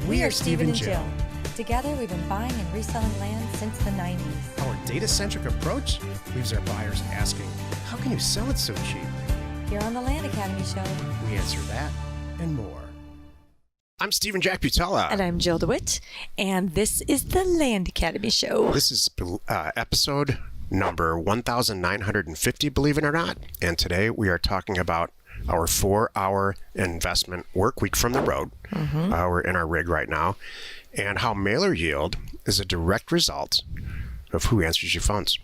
We are Steve and Jill. Together, we've been buying and reselling land since the 90s. Our data-centric approach leaves our buyers asking, how can you sell it so cheap? Here on the Land Academy Show, We answer that and more. I'm Steve and Jack Butala. and I'm Jill DeWit, and this is the Land Academy Show. This is episode number 1950, believe it or not. And today we are talking about our 4-hour investment work week from the road. We're in our rig right now. And how mailer yield is a direct result of who answers your phones.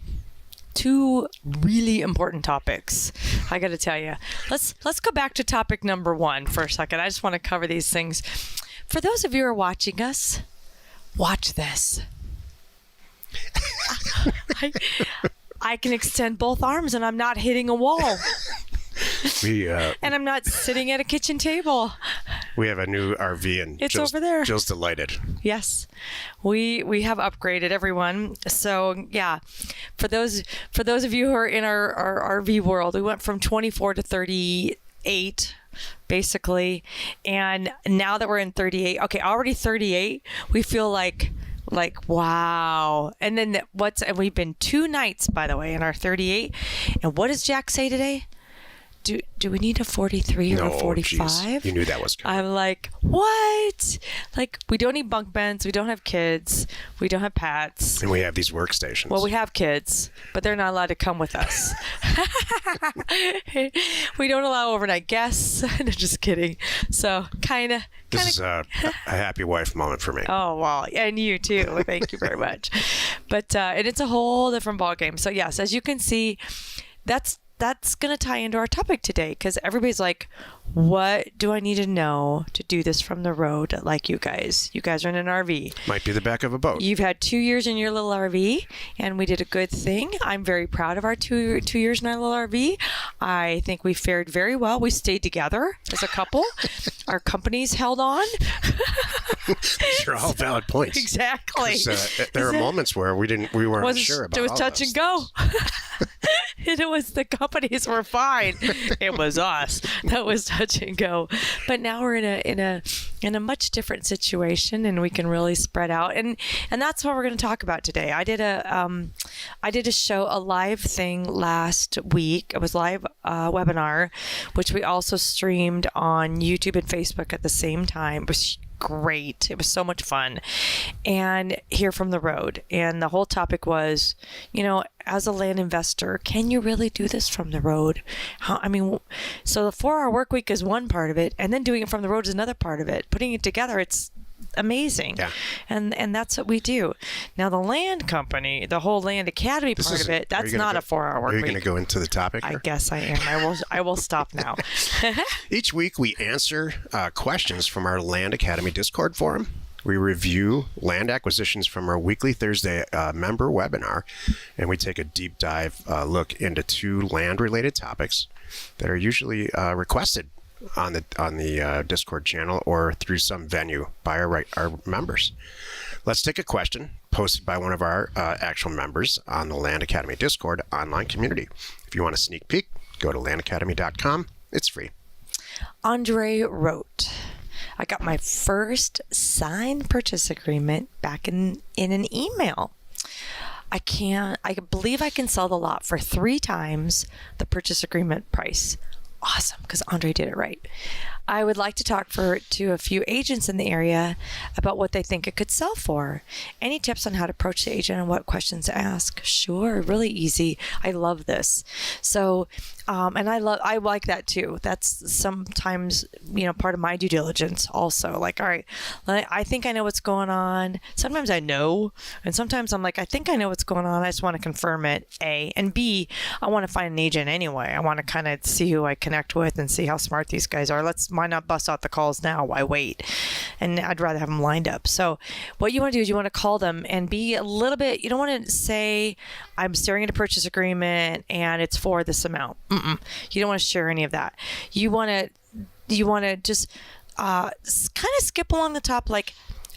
Two really important topics, I got to tell you. Let's go back to topic number one for a second. I just want to cover these things. For those of you who are watching us, watch this. I can extend both arms and I'm not hitting a wall. And I'm not sitting at a kitchen table. We have a new RV and It's over there. Jill's delighted. Yes, we have upgraded, everyone. So yeah, for those of you who are in our RV world, we went from 24 to 38 basically, and now that we're in 38, okay, already 38, we feel like wow. And then and we've been 2 nights, by the way, in our 38. And what does Jack say today? Do we need a 43 or a 45? Geez. You knew that was coming. I'm like, what? Like, we don't need bunk beds. We don't have kids. We don't have pets. And we have these workstations. Well, we have kids, but they're not allowed to come with us. We don't allow overnight guests. No, just kidding. So, This is a happy wife moment for me. Oh, well, and you too. Thank you very much. But, and it's a whole different ballgame. So, yes, as you can see, that's going to tie into our topic today, because everybody's like, what do I need to know to do this from the road like you guys? You guys are in an RV. Might be the back of a boat. You've had 2 years in your little RV, and we did a good thing. I'm very proud of our two years in our little RV. I think we fared very well. We stayed together as a couple. Our companies held on. These are all valid points. Exactly. There are moments where we weren't sure about. It was all touch those and go. things. It was the companies were fine. It was us that was touch and go. But now we're in a much different situation, and we can really spread out. And that's what we're going to talk about today. I did a show, a live thing last week. It was live webinar, which we also streamed on YouTube and Facebook at the same time. It was great. It was so much fun. And here from the road. And the whole topic was, as a land investor, can you really do this from the road? So the 4-hour work week is one part of it, and then doing it from the road is another part of it. Putting it together, it's amazing. Yeah. And that's what we do. Now, the land company, the whole Land Academy part of it, that's not a 4-hour work week. Are you going to go into the topic? I guess I am. I will stop now. Each week we answer questions from our Land Academy Discord forum. We review land acquisitions from our weekly Thursday member webinar, and we take a deep dive look into 2 land-related topics that are usually requested on the Discord channel or through some venue by our members. Let's take a question posted by one of our actual members on the Land Academy Discord online community. If you want a sneak peek, go to landacademy.com. It's free. Andre wrote, I got my first signed purchase agreement back in an email. I believe I can sell the lot for 3 times the purchase agreement price. Awesome, because Andre did it right. I would like to talk to a few agents in the area about what they think it could sell for. Any tips on how to approach the agent and what questions to ask? Sure, really easy. I love this. So, and I like that too. That's sometimes, part of my due diligence also. Like, all right, I think I know what's going on. Sometimes I know, and sometimes I'm like, I think I know what's going on. I just want to confirm it, A. And B, I want to find an agent anyway. I want to kind of see who I connect with and see how smart these guys are. Why not bust out the calls now? Why wait? And I'd rather have them lined up. So what you want to do is you want to call them and be a little bit, you don't want to say, I'm staring at a purchase agreement and it's for this amount. You don't want to share any of that. You want to just kind of skip along the top, like,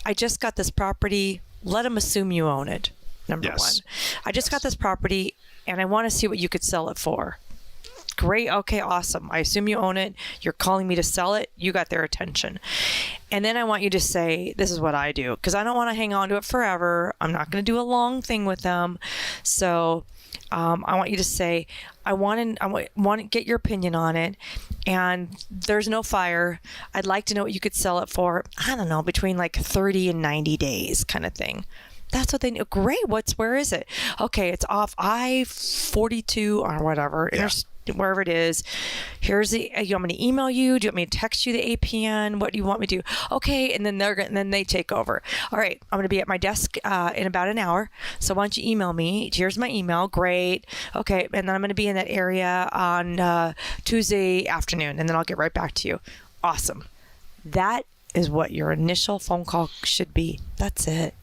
I just got this property. Let them assume you own it. Number one. I just got this property and I want to see what you could sell it for. great. Okay, awesome. I assume you own it. You're calling me to sell it. You got their attention. And then I want you to say, this is what I do, because I don't want to hang on to it forever. I'm not going to do a long thing with them. So I want you to say, I want to get your opinion on it. And there's no fire. I'd like to know what you could sell it for. I don't know, between like 30 and 90 days kind of thing. That's what they know. Great. Where is it? Okay, it's off I-42 or whatever. Yeah. Wherever it is. Here's the. You want me to email you? Do you want me to text you the APN? What do you want me to do? Okay, and then they take over. All right, I'm going to be at my desk in about an hour. So why don't you email me? Here's my email. Great. Okay, and then I'm going to be in that area on Tuesday afternoon, and then I'll get right back to you. Awesome. That is what your initial phone call should be. That's it.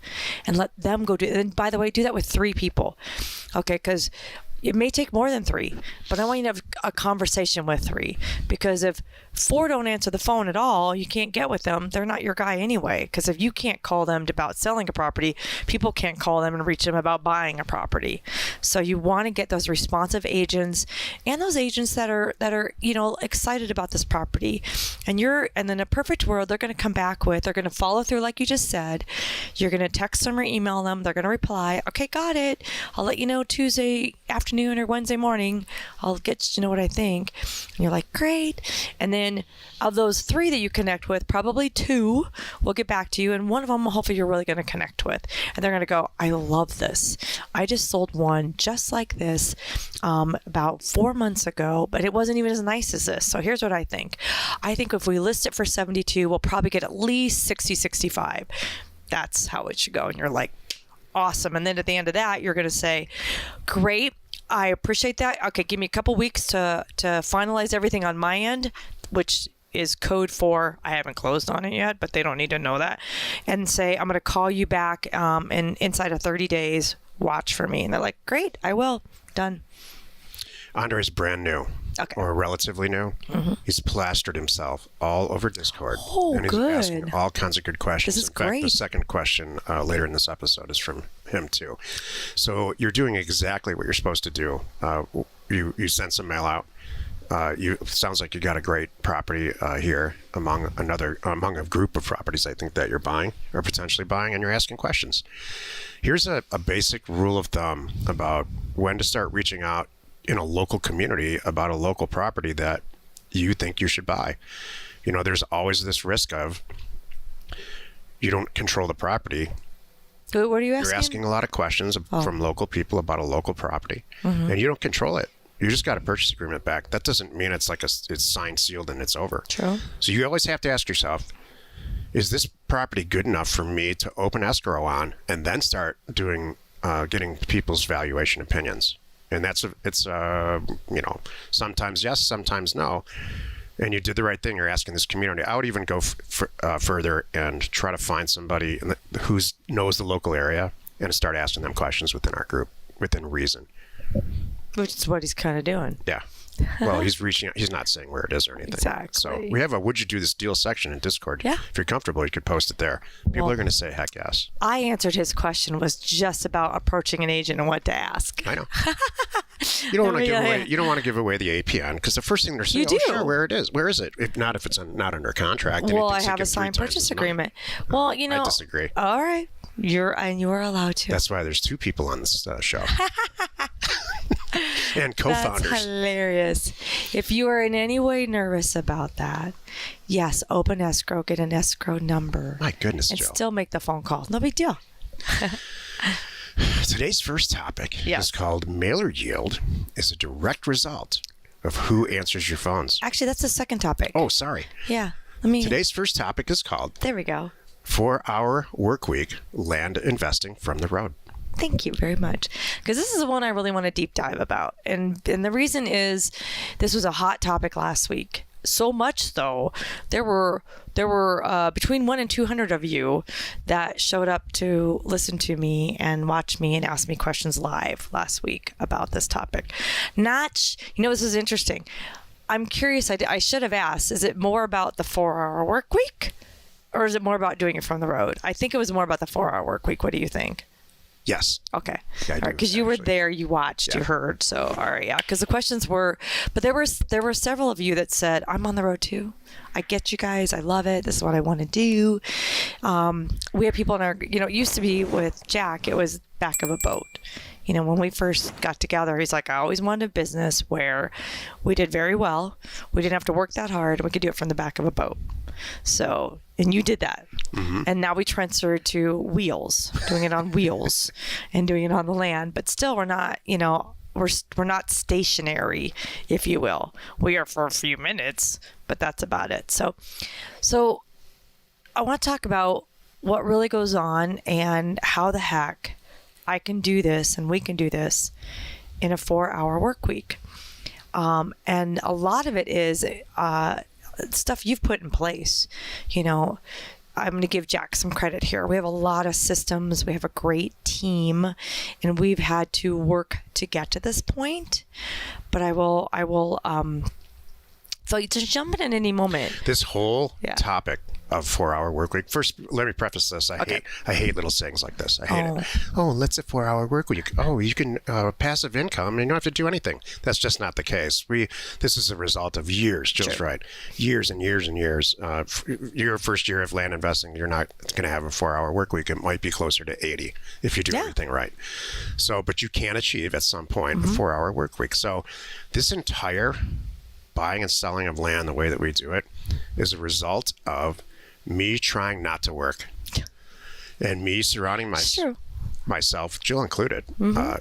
And let them go do it. And by the way, do that with 3 people. Okay, because it may take more than 3, but I want you to have a conversation with 3, because if 4 don't answer the phone at all, you can't get with them. They're not your guy anyway, because if you can't call them about selling a property, people can't call them and reach them about buying a property. So you want to get those responsive agents and those agents that are excited about this property. And then in a perfect world, they're going to come back with, they're going to follow through like you just said. You're going to text them or email them. They're going to reply, okay, got it. I'll let you know Tuesday afternoon or Wednesday morning. I'll get you know what I think. And you're like, great. And then of those 3 that you connect with, probably 2 will get back to you, and one of them hopefully you're really going to connect with, and they're going to go, I love this. I just sold one just like this about 4 months ago, but it wasn't even as nice as this. So here's what I think. I think if we list it for 72, we'll probably get at least 60, 65. That's how it should go. And you're like, awesome. And then at the end of that, you're going to say, great. I appreciate that. Okay, give me a couple weeks to finalize everything on my end, which is code for I haven't closed on it yet, but they don't need to know that. And say, I'm going to call you back and inside of 30 days, watch for me. And they're like, great, I will. Done. Andre is brand new. Okay. Or relatively new. Mm-hmm. He's plastered himself all over Discord. Oh, and he's good. asking all kinds of good questions. This is in fact, great. The second question later in this episode is from him too. So you're doing exactly what you're supposed to do. You sent some mail out. It sounds like you got a great property here among a group of properties I think that you're buying or potentially buying, and you're asking questions. Here's a basic rule of thumb about when to start reaching out in a local community about a local property that you think you should buy. There's always this risk of you don't control the property. What are you asking? You're asking a lot of questions from local people about a local property, and you don't control it. You just got a purchase agreement back. That doesn't mean it's like it's signed, sealed, and it's over. True. So you always have to ask yourself, is this property good enough for me to open escrow on and then start doing getting people's valuation opinions? And it's sometimes yes, sometimes no. And you did the right thing. You're asking this community. I would even go further and try to find somebody who knows the local area and start asking them questions within our group, within reason. Which is what he's kind of doing. Yeah. Well, he's reaching out. He's not saying where it is or anything. Exactly. So we have a would you do this deal section in Discord. Yeah. If you're comfortable, you could post it there. People are going to say, heck yes. I answered his question was just about approaching an agent and what to ask. I know. You don't want to give away the APN because the first thing they're saying, You do. Sure, where it is. Where is it? If it's not under contract. Well, I have a signed purchase agreement. Well, I disagree. All right. You are allowed to. That's why there's 2 people on this show. And co-founders. That's hilarious. If you are in any way nervous about that, yes, open escrow, get an escrow number. My goodness, and Joe. still make the phone call. No big deal. Today's first topic is called mailer yield is a direct result of who answers your phones. Actually, that's the second topic. Oh, sorry. Yeah. Today's first topic is called There we go. 4-Hour Work Week, Land Investing from the Road. Thank you very much. Because this is the one I really want to deep dive about. And the reason is this was a hot topic last week. So much, though, there were between 100 and 200 of you that showed up to listen to me and watch me and ask me questions live last week about this topic. This is interesting. I'm curious. I should have asked, is it more about the 4-hour work week? Or is it more about doing it from the road? I think it was more about the 4-hour work week. What do you think? Yes. Okay. Yeah, I all do, right. Because you were actually. there, you watched, you heard. So, all right. Yeah. Because the questions were, but there were several of you that said, I'm on the road too. I get you guys. I love it. This is what I want to do. We have people in our, it used to be with Jack, it was back of a boat. When we first got together, he's like, I always wanted a business where we did very well. We didn't have to work that hard. We could do it from the back of a boat. So, and you did that. And now we transferred to wheels, doing it on wheels and doing it on the land. But still, we're not, we're not stationary, if you will. We are for a few minutes, but that's about it. So I want to talk about what really goes on and how the heck I can do this and we can do this in a 4-hour work week. And a lot of it is stuff you've put in place. I'm going to give Jack some credit here. We have a lot of systems. We have a great team, and we've had to work to get to this point. But I will so just jump in at any moment. This whole topic of 4-hour work week. First, let me preface this. I hate little sayings like this. I hate it. Oh, let's a 4-hour work week. Oh, you can passive income and you don't have to do anything. That's just not the case. This is a result of years, Jill's right. Years and years and years. Your first year of land investing, you're not going to have a 4-hour work week. It might be closer to 80 if you do everything right. So, but you can achieve at some point a 4-hour work week. So this entire buying and selling of land the way that we do it is a result of me trying not to work and me surrounding myself, Jill included,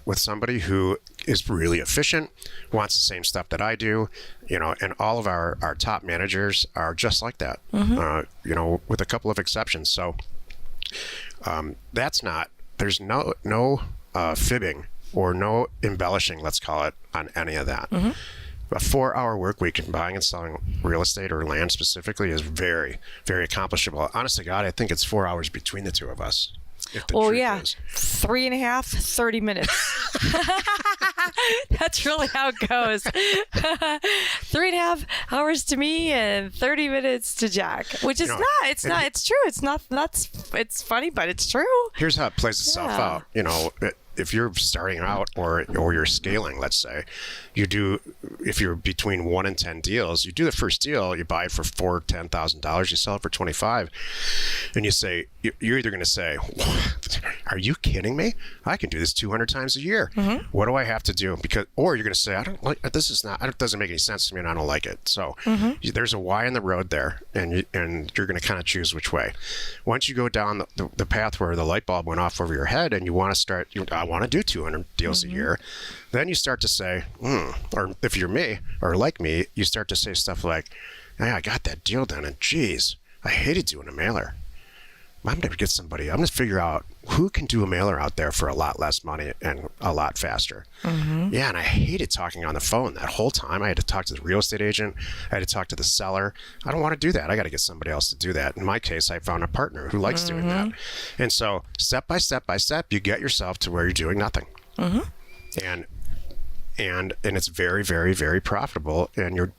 with somebody who is really efficient, wants the same stuff that I do, and all of our top managers are just like that, with a couple of exceptions. So there's no fibbing or no embellishing, let's call it, on any of that. A 4-hour work week in buying and selling real estate or land specifically is very, very accomplishable. Honest to God, I think it's 4 hours between the two of us. Oh, yeah. 3.5, 30 minutes. That's really how it goes. 3.5 hours to me and 30 minutes to Jack, which is it's true. It's funny, but it's true. Here's how it plays itself out. If you're starting out or you're scaling, let's say, if you're between 1 and 10 deals, you do the first deal, you buy it for $10,000, you sell it for 25, and you're either going to say, are you kidding me? I can do this 200 times a year. What do I have to do? Or you're going to say, I don't like this. It doesn't make any sense to me, and I don't like it. So there's a Y in the road there, and you're going to kind of choose which way. Once you go down the path where the light bulb went off over your head, and you want to start, I want to do 200 deals a year, then you start to say, or if you're me or like me, you start to say stuff like, hey, I got that deal done, and geez, I hated doing a mailer. I'm going to get somebody. I'm going to figure out who can do a mailer out there for a lot less money and a lot faster. Yeah, and I hated talking on the phone that whole time. I had to talk to the real estate agent. I had to talk to the seller. I don't want to do that. I got to get somebody else to do that. In my case, I found a partner who likes doing that. And so step by step by step, you get yourself to where you're doing nothing. And it's very, very, very profitable.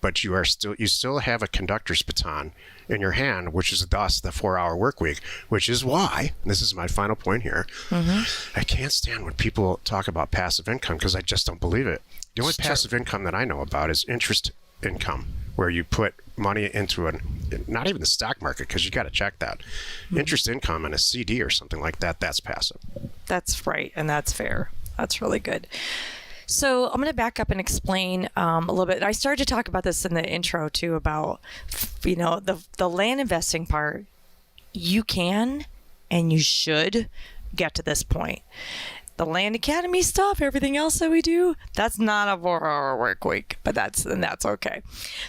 But you still have a conductor's baton in your hand, which is thus the 4-hour work week, which is why, and this is my final point here, I can't stand when people talk about passive income because I just don't believe it. The only passive income that I know about is interest income, where you put money into not even the stock market, because you got to check that. Interest income in a CD or something like that, that's passive. That's right, and that's fair. That's really good. So I'm going to back up and explain a little bit. I started to talk about this in the intro too, about the land investing part. You can and you should get to this point. The Land Academy stuff, everything else that we do, that's not a 4-hour work week, but that's okay.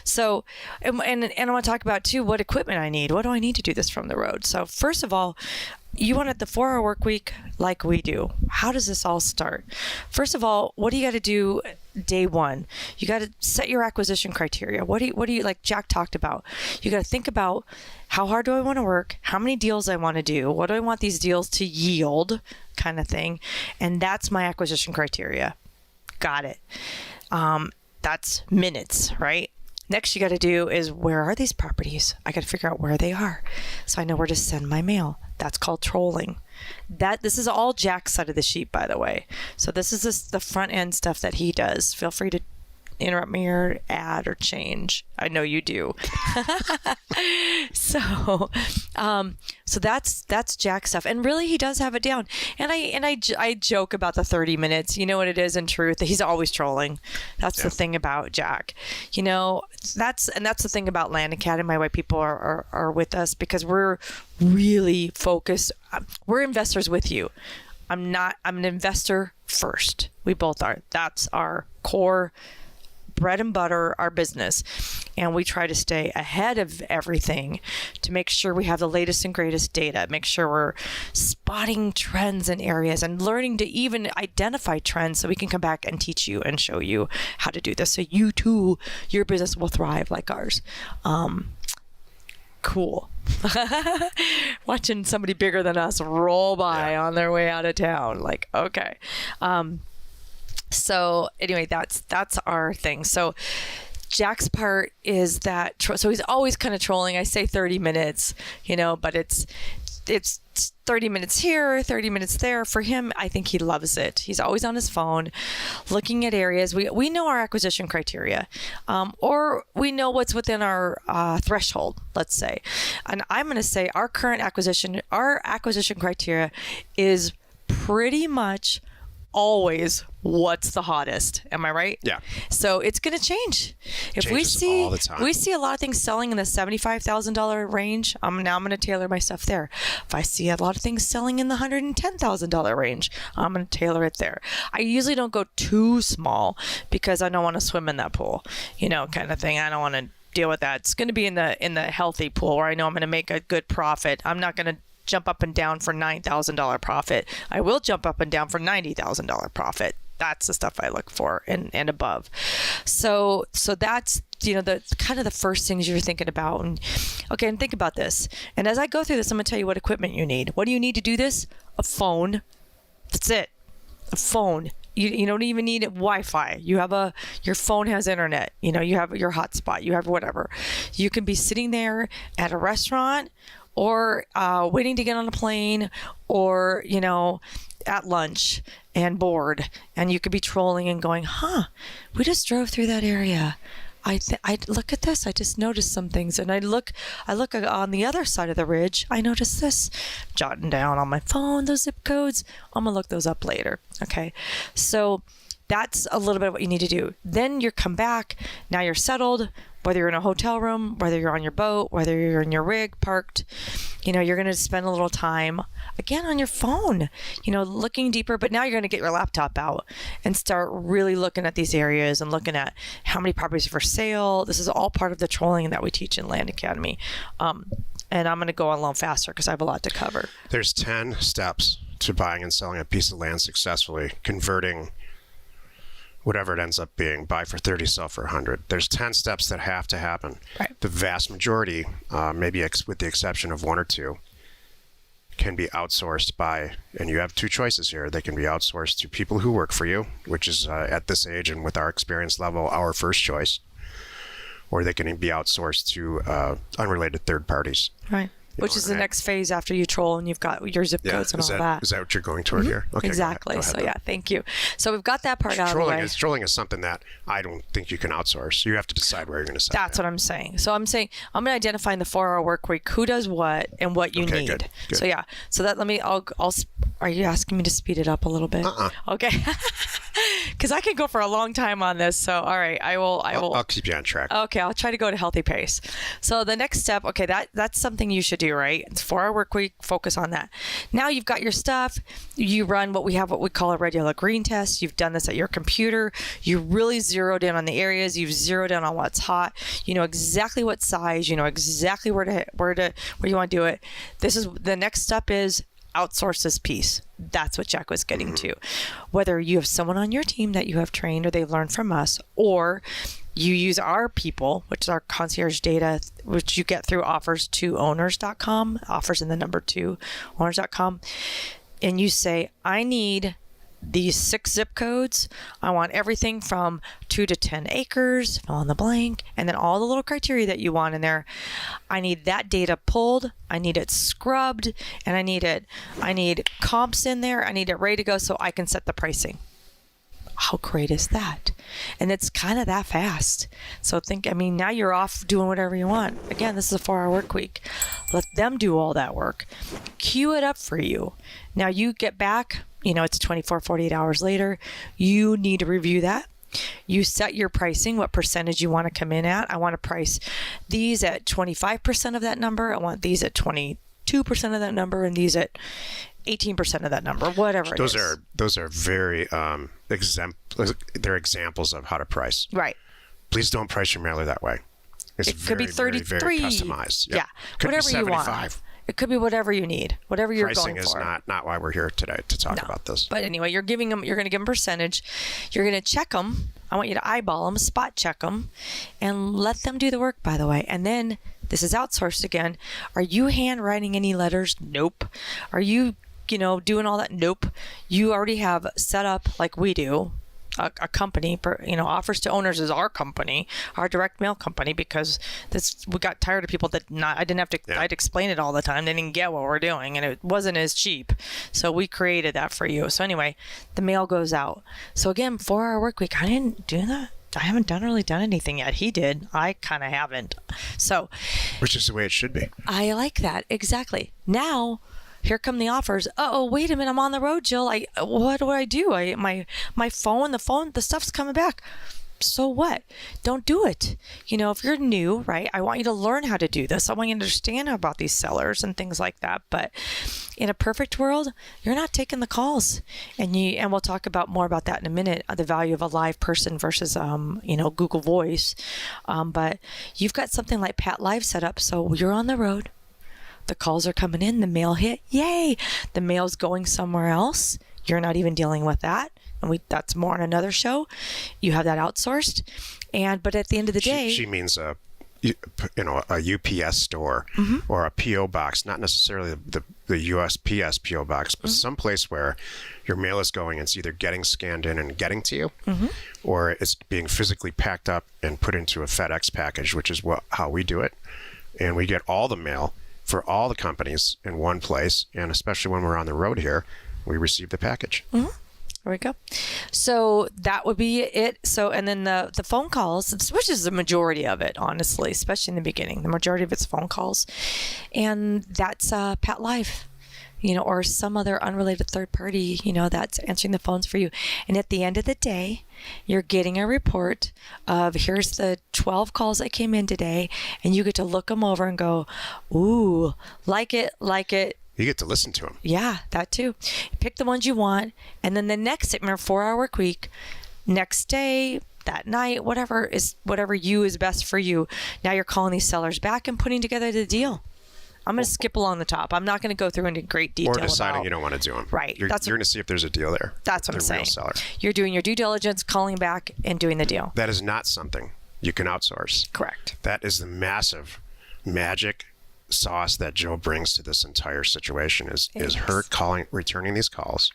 So, and I want to talk about too what equipment I need. What do I need to do this from the road? So first of all, you want it the 4-hour work week like we do. How does this all start? First of all, what do you got to do day one? You got to set your acquisition criteria. What do you like Jack talked about? You got to think about how hard do I want to work? How many deals I want to do? What do I want these deals to yield? Kind of thing. And that's my acquisition criteria. Got it. That's minutes, right? Next you got to do is, where are these properties? I got to figure out where they are, so I know where to send my mail. That's called trolling. This is all Jack's side of the sheet, by the way. So this is the front end stuff that he does. Feel free to interrupt me or add or change. I know you do. So that's Jack's stuff, and really he does have it down. And I joke about the 30 minutes. You know what it is in truth? He's always trolling. That's the thing about Jack. You know, that's the thing about Land Academy, why people are with us, because we're really focused. We're investors with you. I'm an investor first. We both are. That's our core bread and butter, our business. And we try to stay ahead of everything to make sure we have the latest and greatest data, make sure we're spotting trends in areas and learning to even identify trends, so we can come back and teach you and show you how to do this, so you too, your business will thrive like ours. Cool. Watching somebody bigger than us roll by on their way out of town. Like, okay. So anyway, that's our thing. So Jack's part is that, so he's always kind of trolling. I say 30 minutes, you know, but it's 30 minutes here, 30 minutes there. For him, I think he loves it. He's always on his phone looking at areas. We know our acquisition criteria, or we know what's within our threshold, let's say. And I'm going to say our acquisition criteria is pretty much always what's the hottest. Am I right? Yeah. So it's going to change. If Changes all the time. we see a lot of things selling in the $75,000 range, I'm going to tailor my stuff there. If I see a lot of things selling in the $110,000 range, I'm going to tailor it there. I usually don't go too small because I don't want to swim in that pool, you know, kind of thing. I don't want to deal with that. It's going to be in the healthy pool where I know I'm going to make a good profit. I'm not going to jump up and down for $9,000 profit. I will jump up and down for $90,000 profit. That's the stuff I look for and above. So that's, you know, the kind of the first things you're thinking about. And okay, and think about this. And as I go through this, I'm going to tell you what equipment you need. What do you need to do this? A phone. That's it. A phone. You don't even need Wi-Fi. Your phone has internet. You know, you have your hotspot. You have whatever. You can be sitting there at a restaurant, or waiting to get on a plane, or, you know, at lunch and bored, and you could be trolling and going, we just drove through that area. I look at this. I just noticed some things, and I look on the other side of the ridge. I noticed this. Jotting down on my phone those zip codes. I'm gonna look those up later. Okay, so that's a little bit of what you need to do. Then you come back. Now you're settled. Whether you're in a hotel room, whether you're on your boat, whether you're in your rig parked, you know, you're going to spend a little time again on your phone, you know, looking deeper. But now you're going to get your laptop out and start really looking at these areas and looking at how many properties are for sale. This is all part of the trolling that we teach in Land Academy. And I'm going to go on a little faster because I have a lot to cover. There's 10 steps to buying and selling a piece of land successfully, converting whatever it ends up being, buy for 30, sell for 100. There's 10 steps that have to happen. Right. The vast majority, maybe with the exception of one or two, can be outsourced by, and you have two choices here. They can be outsourced to people who work for you, which is at this age and with our experience level, our first choice, or they can be outsourced to unrelated third parties. Right. Which is the next phase after you troll and you've got your zip codes and all that. Is that what you're going toward here? Okay, exactly. Go ahead. So yeah, thank you. So we've got that part out of the way. Trolling is something that I don't think you can outsource. You have to decide where you're going to sell. That's what I'm saying. So I'm saying I'm going to identify in the 4-hour work week who does what and what you need. Good. So yeah. So that I'll. Are you asking me to speed it up a little bit? Okay. Because I could go for a long time on this. So all right, I will. I'll keep you on track. Okay, I'll try to go at a healthy pace. So the next step, okay, that's something you should do, right? It's 4-hour work week. Focus on that. Now you've got your stuff. You run what we call a regular green test. You've done this at your computer. You really zeroed in on the areas. You've zeroed in on what's hot. You know exactly what size. You know exactly where you want to do it. This is the next step is outsource this piece. That's what Jack was getting to. Whether you have someone on your team that you have trained or they've learned from us, or you use our people, which is our concierge data, which you get through offers2owners.com, offers in the number 2 owners.com. And you say, I need these 6 zip codes. I want everything from 2 to 10 acres, fill in the blank, and then all the little criteria that you want in there. I need that data pulled. I need it scrubbed, and I need comps in there. I need it ready to go so I can set the pricing. How great is that? And it's kind of that fast. So now you're off doing whatever you want. Again, this is a 4-hour work week. Let them do all that work. Queue it up for you. Now you get back, it's 24, 48 hours later. You need to review that. You set your pricing, what percentage you want to come in at. I want to price these at 25% of that number. I want these at 22% of that number, and these at 18% of that number, whatever those it is. Those are very they're examples of how to price. Right. Please don't price your mailer that way. It could be 33. Very customized. Yep. Yeah. Could Whatever be 75. you want. It could be whatever you need, whatever you're Pricing going for. Pricing is not why we're here today to talk about this. But anyway, you're going to give them percentage. You're going to check them. I want you to eyeball them, spot check them, and let them do the work, by the way. And then this is outsourced again. Are you handwriting any letters? Nope. Are you doing all that? Nope. You already have set up, like we do, a company. Offers to Owners is our company, our direct mail company, because we got tired of people I'd explain it all the time. They didn't get what we're doing, and it wasn't as cheap. So we created that for you. So anyway, the mail goes out. So again, 4-hour work week. I didn't do that. I haven't really done anything yet. He did. I kind of haven't. So, which is the way it should be. I like that. Exactly. Now, here come the offers. Oh, wait a minute. I'm on the road, Jill. What do I do? My phone, the stuff's coming back. So what? Don't do it. If you're new, right? I want you to learn how to do this. I want you to understand about these sellers and things like that. But in a perfect world, you're not taking the calls. And we'll talk more about that in a minute, the value of a live person versus, Google Voice. But you've got something like Pat Live set up. So you're on the road. The calls are coming in, the mail hit, yay! The mail's going somewhere else. You're not even dealing with that. And that's more on another show. You have that outsourced. But at the end of the day... She means a UPS store or a P.O. box, not necessarily the USPS P.O. box, but someplace where your mail is going. It's either getting scanned in and getting to you, or it's being physically packed up and put into a FedEx package, which is how we do it. And we get all the mail for all the companies in one place, and especially when we're on the road here, we receive the package. There we go. So that would be it. So, and then the phone calls, which is the majority of it, honestly, especially in the beginning. The majority of it's phone calls, and that's Pat Live, or some other unrelated third party, that's answering the phones for you. And at the end of the day, you're getting a report of here's the 12 calls that came in today, and you get to look them over and go, ooh, like it. You get to listen to them. Yeah, that too. Pick the ones you want, and then the next 4-hour work week, next day, that night, whatever you is best for you. Now you're calling these sellers back and putting together the deal. I'm going to skip along the top. I'm not going to go through into great detail. Or deciding you don't want to do them. Right. You're going to see if there's a deal there. That's what I'm saying. Real seller. You're doing your due diligence, calling back, and doing the deal. That is not something you can outsource. Correct. That is the massive magic sauce that Jill brings to this entire situation is her returning these calls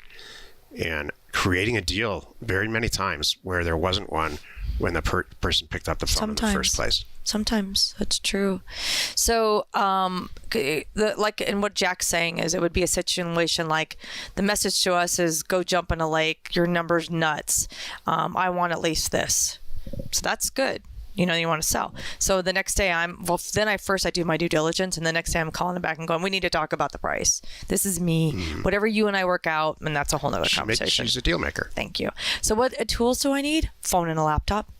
and creating a deal very many times where there wasn't one when the person picked up the phone in the first place. Sometimes that's true. So, and what Jack's saying is it would be a situation like the message to us is go jump in a lake. Your number's nuts. I want at least this. So that's good. You want to sell. So the next day I do my due diligence, and the next day I'm calling them back and going, we need to talk about the price. This is me. Whatever you and I work out, and that's a whole nother conversation. She's a deal maker. Thank you. So what tools do I need? Phone and a laptop.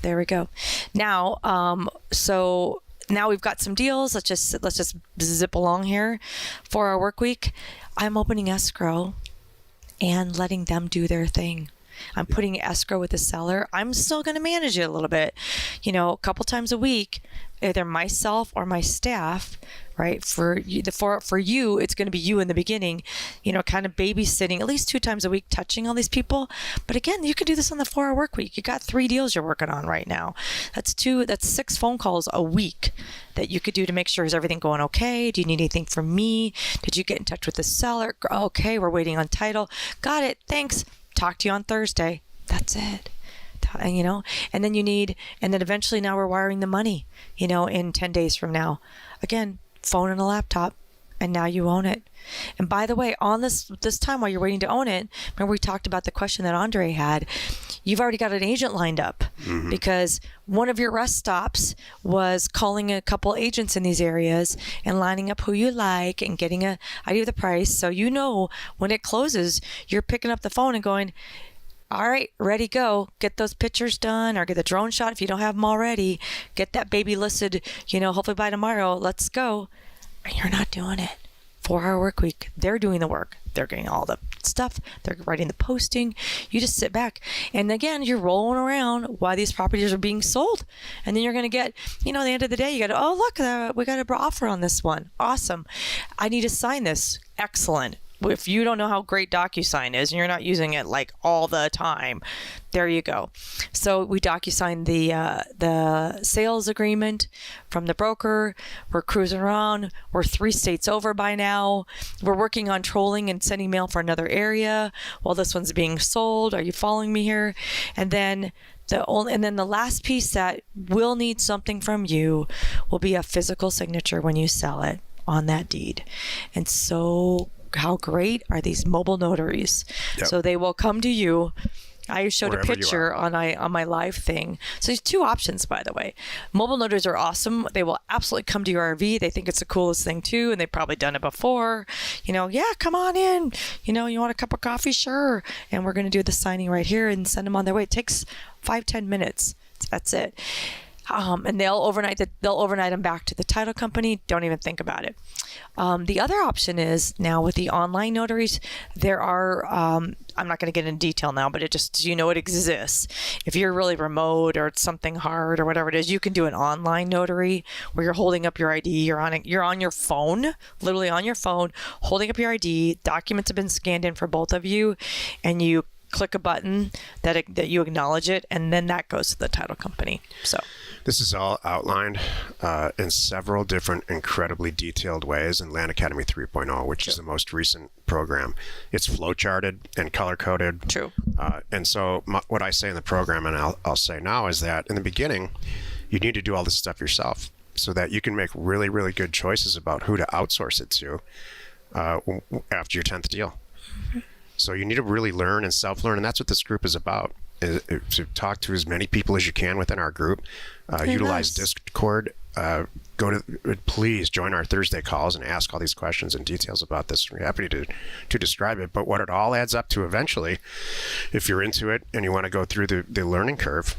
There we go. Now, now we've got some deals. Let's just zip along here. 4-hour work week. I'm opening escrow and letting them do their thing. I'm putting escrow with the seller. I'm still going to manage it a little bit, a couple times a week, either myself or my staff, right? For you, it's going to be you in the beginning, kind of babysitting at least 2 times a week, touching all these people. But again, you could do this on the 4-hour work week. You got 3 deals you're working on right now. That's 6 phone calls a week that you could do to make sure, is everything going okay? Do you need anything from me? Did you get in touch with the seller? Okay, we're waiting on title. Got it. Thanks. Talk to you on Thursday. That's it. And then eventually now we're wiring the money, in 10 days from now. Again, phone and a laptop, and now you own it. And by the way, on this time while you're waiting to own it, remember we talked about the question that Andre had, you've already got an agent lined up because one of your rest stops was calling a couple agents in these areas and lining up who you like and getting an idea of the price. So when it closes, you're picking up the phone and going, all right, ready, go. Get those pictures done or get the drone shot if you don't have them already. Get that baby listed, hopefully by tomorrow. Let's go. And you're not doing it. 4-hour work week. They're doing the work. They're getting all the stuff. They're writing the posting. You just sit back. And again, you're rolling around while these properties are being sold. And then you're going to get, at the end of the day, you got to, oh, look, we got an offer on this one. Awesome. I need to sign this. Excellent. If you don't know how great DocuSign is and you're not using it like all the time, there you go. So we DocuSign the sales agreement from the broker. We're cruising around. We're 3 states over by now. We're working on trolling and sending mail for another area while this one's being sold. Are you following me here? And then the last piece that will need something from you will be a physical signature when you sell it on that deed. And so how great are these mobile notaries? Yep. So they will come to you. I showed wherever a picture on my live thing. So there's 2 options, by the way. Mobile notaries are awesome. They will absolutely come to your RV. They think it's the coolest thing too, and they've probably done it before. Yeah, come on in. You want a cup of coffee? Sure. And we're going to do the signing right here and send them on their way. It takes 5-10 minutes. That's it. And they'll overnight them back to the title company. Don't even think about it. The other option is now with the online notaries, there are, I'm not going to get into detail now, but it exists. If you're really remote or it's something hard or whatever it is, you can do an online notary where you're holding up your ID. You're on your phone, literally on your phone, holding up your ID. Documents have been scanned in for both of you, and you click a button that you acknowledge it, and then that goes to the title company. So this is all outlined in several different incredibly detailed ways in Land Academy 3.0, which is the most recent program. It's flow charted and color coded. True. And so what I say in the program, and I'll say now, is that in the beginning, you need to do all this stuff yourself so that you can make really, really good choices about who to outsource it to after your 10th deal. So you need to really learn and self-learn, and that's what this group is about, is to talk to as many people as you can within our group. Utilize Discord. Please join our Thursday calls and ask all these questions and details about this. We're happy to describe it. But what it all adds up to eventually, if you're into it and you want to go through the learning curve,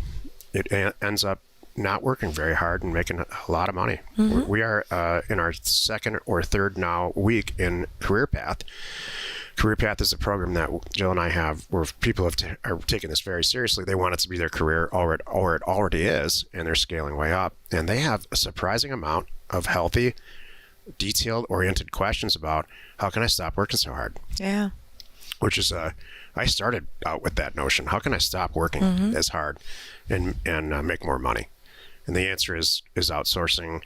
it ends up not working very hard and making a lot of money. Mm-hmm. We are in our 2nd or 3rd now week in Career Path. Career Path is a program that Jill and I have where people are taking this very seriously. They want it to be their career, or it already is, and they're scaling way up. And they have a surprising amount of healthy, detailed-oriented questions about how can I stop working so hard? Yeah. Which is, I started out with that notion. How can I stop working as hard and make more money? And the answer is outsourcing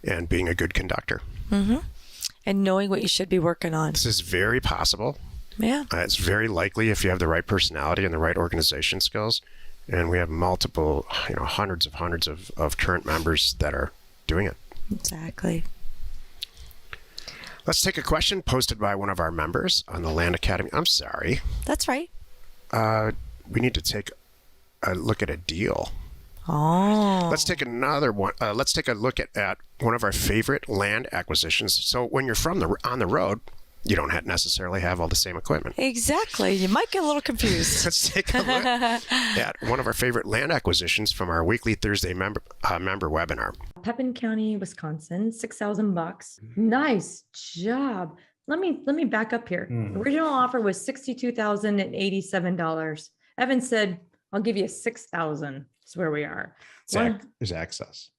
and being a good conductor. Mm-hmm. And knowing what you should be working on. This is very possible. Yeah. It's very likely if you have the right personality and the right organization skills. And we have multiple, hundreds of current members that are doing it. Exactly. Let's take a question posted by one of our members on the Land Academy. I'm sorry. That's right. We need to take a look at a deal. Oh. Let's take another one. Let's take a look at one of our favorite land acquisitions. So when you're on the road, you don't necessarily have all the same equipment. Exactly. You might get a little confused. Let's take a look at one of our favorite land acquisitions from our weekly Thursday member webinar. Pepin County, Wisconsin, $6,000. Nice job. Let me back up here. The original offer was $62,087. Evan said, "I'll give you $6,000." That's where we are. Is access.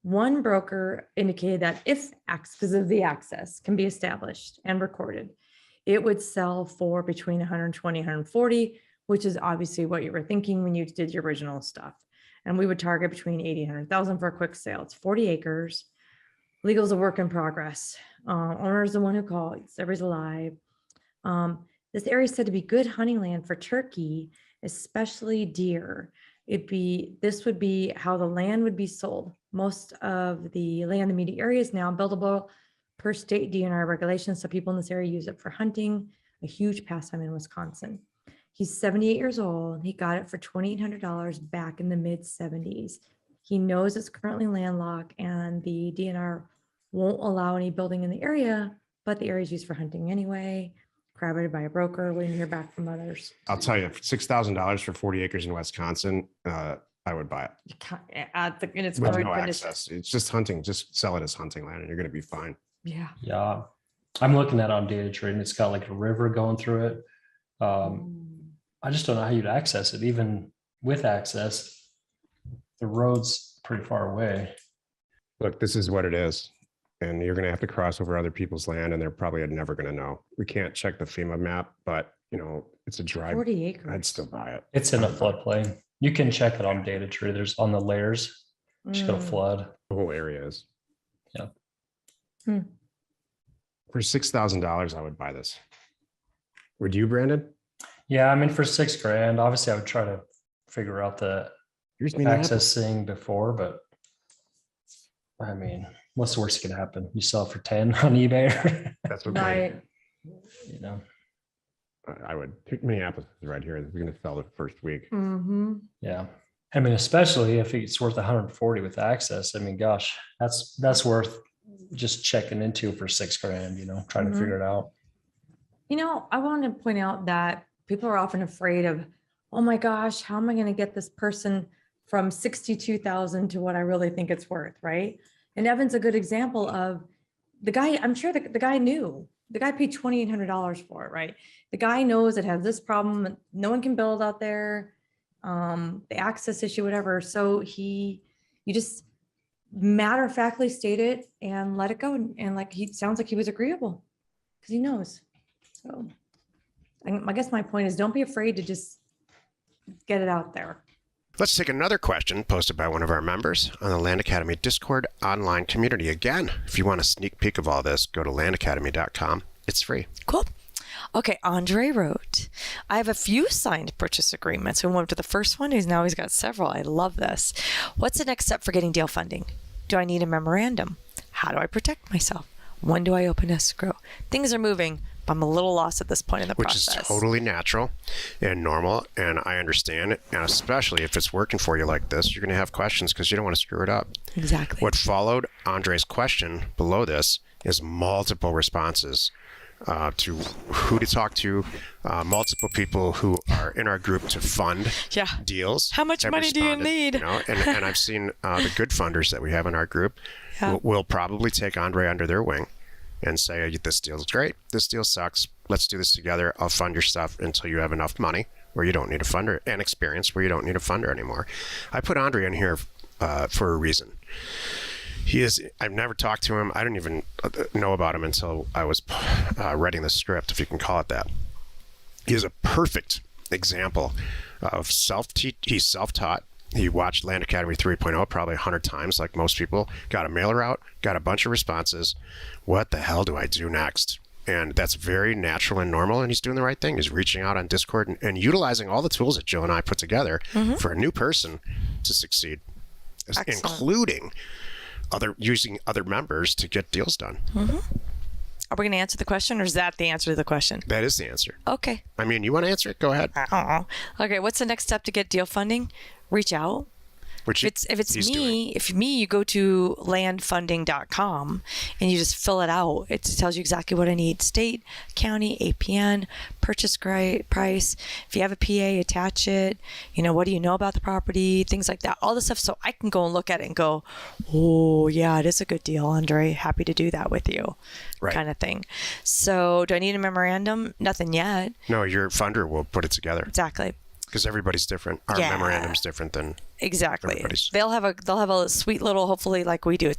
One broker indicated that if because of the access can be established and recorded, it would sell for between 120, 140, which is obviously what you were thinking when you did your original stuff. And we would target between 80 and 100,000 for a quick sale. It's 40 acres. Legal is a work in progress. Owner is the one who called. Everybody's alive. This area is said to be good hunting land for turkey, especially deer. This would be how the land would be sold. Most of the land in the immediate area is now buildable per state DNR regulations. So people in this area use it for hunting, a huge pastime in Wisconsin. He's 78 years old. He got it for $2,800 back in the mid 70s. He knows it's currently landlocked and the DNR won't allow any building in the area, but the area is used for hunting anyway. Corroborated by a broker, waiting to hear back from others. I'll tell you, $6,000 for 40 acres in Wisconsin, I would buy it. You can't, and it's With going no to access. It's just hunting. Just sell it as hunting land and you're going to be fine. Yeah. Yeah. I'm looking at it on data trade and it's got like a river going through it. I just don't know how you'd access it. Even with access, the road's pretty far away. Look, this is what it is. And you're going to have to cross over other people's land and they're probably never going to know. We can't check the FEMA map, but it's a drive. 40 acres. I'd still buy it. It's in a floodplain. You can check it on data tree. There's on the layers. Just got a flood. The whole area is. Yeah. For $6,000, I would buy this. Would you, Brandon? Yeah. I mean, for $6,000, obviously I would try to figure out the access thing before, but I mean, what's the worst that could happen? You sell it for 10 on eBay. That's what Right. I would pick. Minneapolis is right here. We're going to sell the first week. Mm-hmm. Yeah. I mean, especially if it's worth 140 with access. I mean, gosh, that's worth just checking into for $6,000, trying to figure it out. I want to point out that people are often afraid of, oh my gosh, how am I going to get this person from 62,000 to what I really think it's worth, right? And Evan's a good example of the guy. I'm sure the guy knew. The guy paid $2,800 for it, right? The guy knows it has this problem. No one can build out there. The access issue, whatever. So you just matter of factly state it and let it go. And like, he sounds like he was agreeable because he knows. So I guess my point is don't be afraid to just get it out there. Let's take another question posted by one of our members on the Land Academy Discord online community. Again, if you want a sneak peek of all this, go to landacademy.com. It's free. Cool. Okay, Andre wrote, I have a few signed purchase agreements. We went to the first one. He's got several. I love this. What's the next step for getting deal funding? Do I need a memorandum? How do I protect myself? When do I open escrow? Things are moving. I'm a little lost at this point in the process. Which is totally natural and normal, and I understand it. And especially if it's working for you like this, you're going to have questions because you don't want to screw it up. Exactly. What followed Andre's question below this is multiple responses to who to talk to, multiple people who are in our group to fund deals. How much money do you need? And I've seen the good funders that we have in our group will probably take Andre under their wing and say, this deal's great. This deal sucks. Let's do this together. I'll fund your stuff until you have enough money where you don't need a funder and experience where you don't need a funder anymore. I put Andre in here for a reason. I've never talked to him. I didn't even know about him until I was writing the script, if you can call it that. He is a perfect example of he's self-taught. He watched Land Academy 3.0 probably 100 times, like most people. Got a mailer out, got a bunch of responses. What the hell do I do next? And that's very natural and normal, and he's doing the right thing. He's reaching out on Discord and utilizing all the tools that Jill and I put together for a new person to succeed, including using other members to get deals done. Are we going to answer the question, or is that the answer to the question? That is the answer. Okay. I mean, you want to answer it? Go ahead. Okay, what's the next step to get deal funding? Reach out. If you go to landfunding.com and you just fill it out. It tells you exactly what I need: state, county, APN, purchase price. If you have a PA, attach it. What do you know about the property? Things like that. All the stuff, so I can go and look at it and go, oh yeah, it is a good deal, Andre. Happy to do that with you, right? Kind of thing. So, do I need a memorandum? Nothing yet. No, your funder will put it together. Exactly. because everybody's different. Our Yeah. memorandum's different than Exactly. everybody's. They'll have a sweet little, hopefully like we do.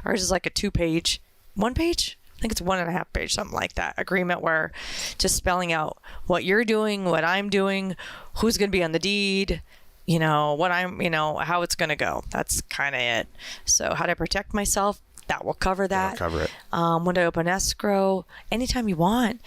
Ours is like a 2-page, 1 page. I think it's 1.5 page, something like that. Agreement where just spelling out what you're doing, what I'm doing, who's going to be on the deed, what I'm, how it's going to go. That's kind of it. So how to protect myself, that will cover that. That'll cover it. When to open escrow, anytime you want,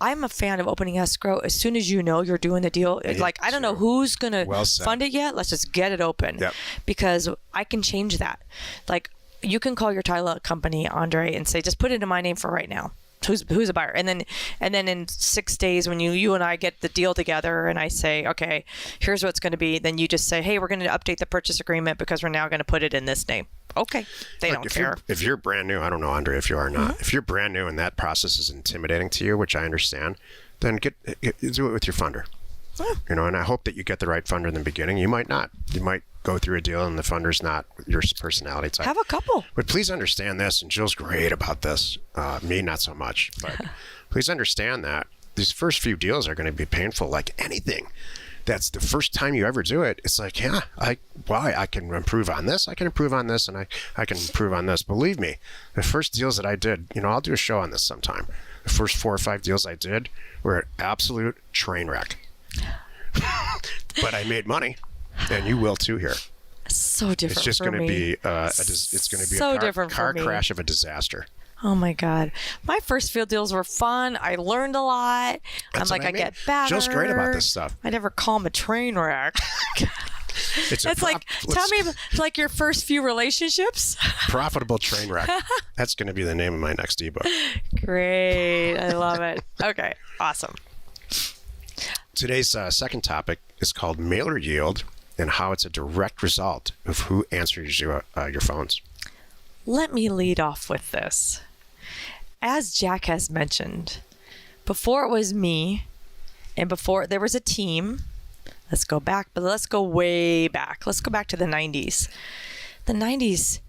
I'm a fan of opening escrow as soon as you're doing the deal. Like, I don't know who's going to Well said. fund it yet. Let's just get it open. Yep. Because I can change that. Like, you can call your title company, Andre, and say, just put it in my name for right now. Who's a buyer? And then in 6 days, when you and I get the deal together, and I say, okay, here's what it's going to be, then you just say, hey, we're going to update the purchase agreement because we're now going to put it in this name. Okay, they don't care. If you're brand new, I don't know, Andre, if you are or not. If you're brand new and that process is intimidating to you, which I understand, then do it with your funder. And I hope that you get the right funder in the beginning. You might not. You might go through a deal and the funder's not your personality type. Have a couple. But please understand this, and Jill's great about this. Me, not so much. But please understand that these first few deals are going to be painful, like anything. That's the first time you ever do it. It's like, I can improve on this. I can improve on this, and I can improve on this. Believe me, the first deals that I did, I'll do a show on this sometime. The first 4 or 5 deals I did were an absolute train wreck. But I made money, and you will too here. So different. It's just going to be it's going to be so a different for car me. crash of a disaster. Oh my God. My first field deals were fun. I learned a lot. That's what I mean. get better. Jill's great about this stuff. I never call them a train wreck. It's like, tell me like your first few relationships. Profitable train wreck. That's going to be the name of my next ebook. Great. I love it. Okay. Awesome. Today's second topic is called mailer yield and how it's a direct result of who answers your phones. Let me lead off with this. As Jack has mentioned, before it was me and before there was a team, let's go back, but let's go way back. Let's go back to the 90s. The 90s,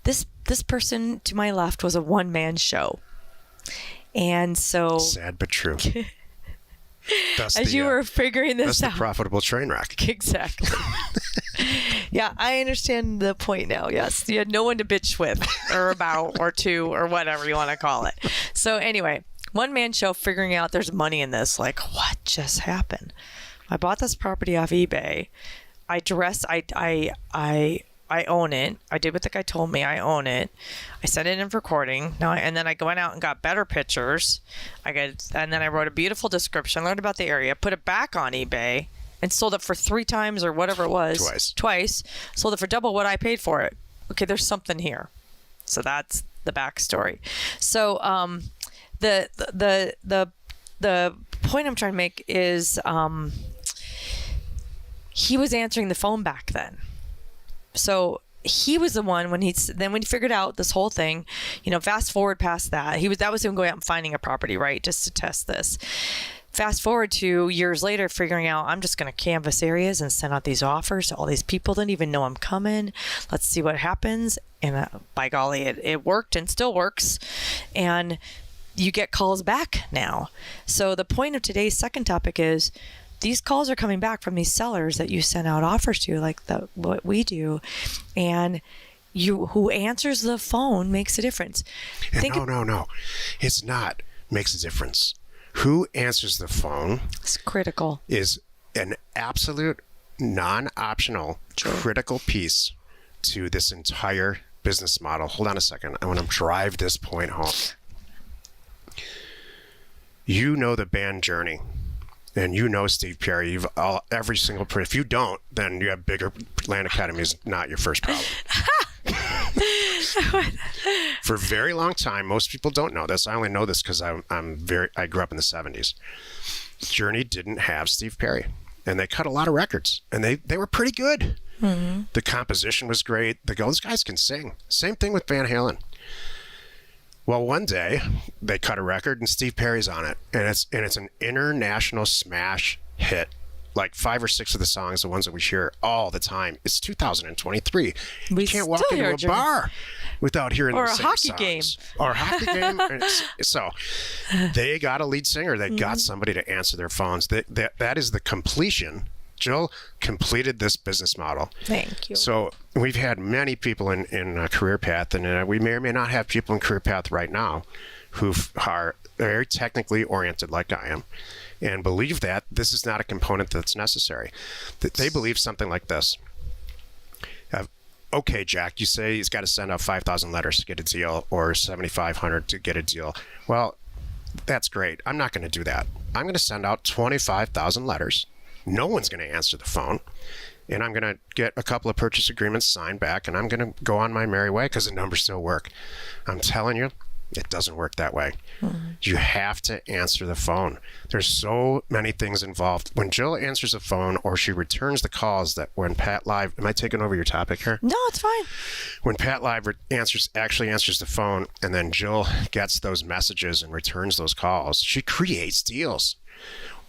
this person to my left was a one-man show. And so... Sad but true. As you were figuring this that's out. the profitable train wreck. Exactly. Yeah, I understand the point now. Yes, you had no one to bitch with or about or to or whatever you want to call it. So anyway, one-man show figuring out there's money in this. Like, what just happened? I bought this property off eBay. I own it. I did what the guy told me. I own it. I sent it in for recording. And then I went out and got better pictures. And then I wrote a beautiful description, learned about the area, put it back on eBay, and sold it for 3 times or whatever it was. Twice. Sold it for double what I paid for it. Okay, there's something here. So that's the backstory. So the point I'm trying to make is he was answering the phone back then. So he was the one when he figured out this whole thing, fast forward past that, that was him going out and finding a property, right? Just to test this. Fast forward to years later, figuring out I'm just going to canvas areas and send out these offers to all these people. Didn't even know I'm coming. Let's see what happens. And by golly, it worked and still works. And you get calls back now. So the point of today's second topic is these calls are coming back from these sellers that you sent out offers to, like what we do, and who answers the phone makes a difference. No, it's not makes a difference. Who answers the phone? It's critical. Is an absolute non-optional critical piece to this entire business model. Hold on a second. I want to drive this point home. You know the band Journey. And Steve Perry, every single person. If you don't, then you have bigger. Land Academy is not your first problem. For a very long time, most people don't know this. I only know this because I grew up in the 70s. Journey didn't have Steve Perry, and they cut a lot of records, and they were pretty good. Mm-hmm. The composition was great. Those guys can sing. Same thing with Van Halen. Well, one day they cut a record and Steve Perry's on it, and it's an international smash hit, like 5 or 6 of the songs, the ones that we hear all the time. It's 2023. We You can't walk still into hear a Journey. bar without hearing Or the a same hockey songs. game. Or a hockey game. So they got a lead singer. They got somebody to answer their phones. That is the completion. Jill completed this business model. Thank you. So we've had many people in Career Path, and we may or may not have people in Career Path right now who are very technically oriented like I am and believe that this is not a component that's necessary. That they believe something like this. Okay, Jack, you say he's got to send out 5,000 letters to get a deal or 7,500 to get a deal. Well, that's great. I'm not going to do that. I'm going to send out 25,000 letters. No one's going to answer the phone. And I'm going to get a couple of purchase agreements signed back, and I'm going to go on my merry way because the numbers still work. I'm telling you, it doesn't work that way. You have to answer the phone. There's so many things involved. When Jill answers the phone or she returns the calls, that when Pat Live, am I taking over your topic here? No, it's fine. When Pat Live actually answers the phone, and then Jill gets those messages and returns those calls, she creates deals.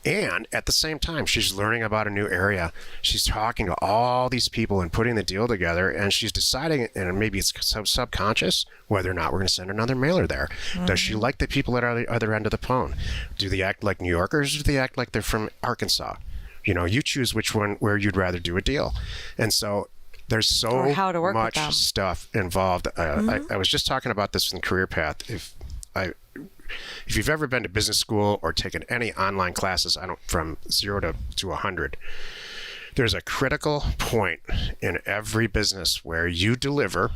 And at the same time, she's learning about a new area. She's talking to all these people and putting the deal together, and she's deciding, and maybe it's subconscious, whether or not we're going to send another mailer there. Does she like the people that are at the other end of the phone? Do they act like New Yorkers, or do they act like they're from Arkansas? You choose which one, where you'd rather do a deal. And so there's so Or how to work with much them. stuff involved. I was just talking about this in Career Path. If you've ever been to business school or taken any online classes, from 0 to 100, there's a critical point in every business where you deliver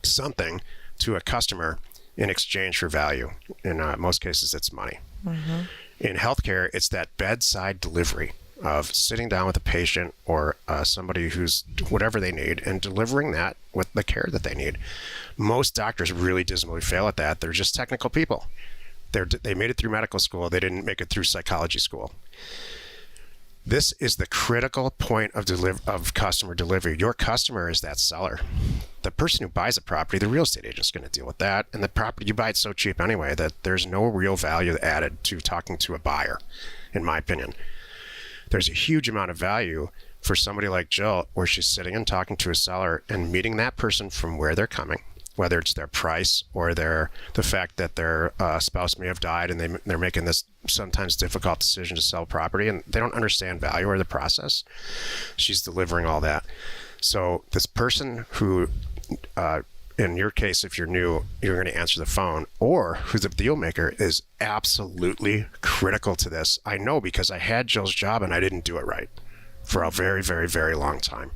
something to a customer in exchange for value. In most cases, it's money. In healthcare, it's that bedside delivery of sitting down with a patient or somebody who's whatever they need and delivering that with the care that they need. Most doctors really dismally fail at that. They're just technical people. They made it through medical school. They didn't make it through psychology school. This is the critical point of customer delivery. Your customer is that seller. The person who buys a property, the real estate agent is going to deal with that. And the property, you buy it so cheap anyway that there's no real value added to talking to a buyer, in my opinion. There's a huge amount of value for somebody like Jill, where she's sitting and talking to a seller and meeting that person from where they're coming, whether it's their price or the fact that their spouse may have died and they're making this sometimes difficult decision to sell property and they don't understand value or the process. She's delivering all that. So this person who, in your case, if you're new, you're going to answer the phone, or who's the deal maker, is absolutely critical to this. I know because I had Jill's job and I didn't do it right for a very, very, very long time.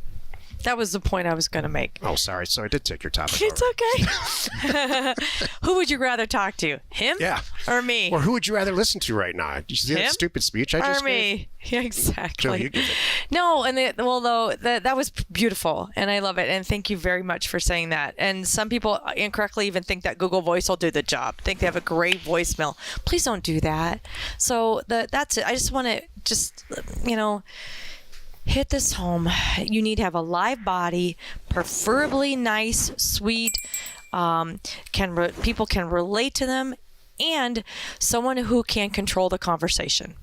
That was the point I was going to make. Oh, sorry. So I did take your topic. It's okay. Who would you rather talk to? Him? Yeah. Or me? Or who would you rather listen to right now? Did you see Him? that stupid speech I just or me? gave? Yeah, exactly. Jill, you give it. No, and that was beautiful, and I love it, and thank you very much for saying that. And some people incorrectly even think that Google Voice will do the job. Think they have a great voicemail. Please don't do that. So that's it. I just want to hit this home. You need to have a live body, preferably nice, sweet. People can relate to them, and someone who can control the conversation.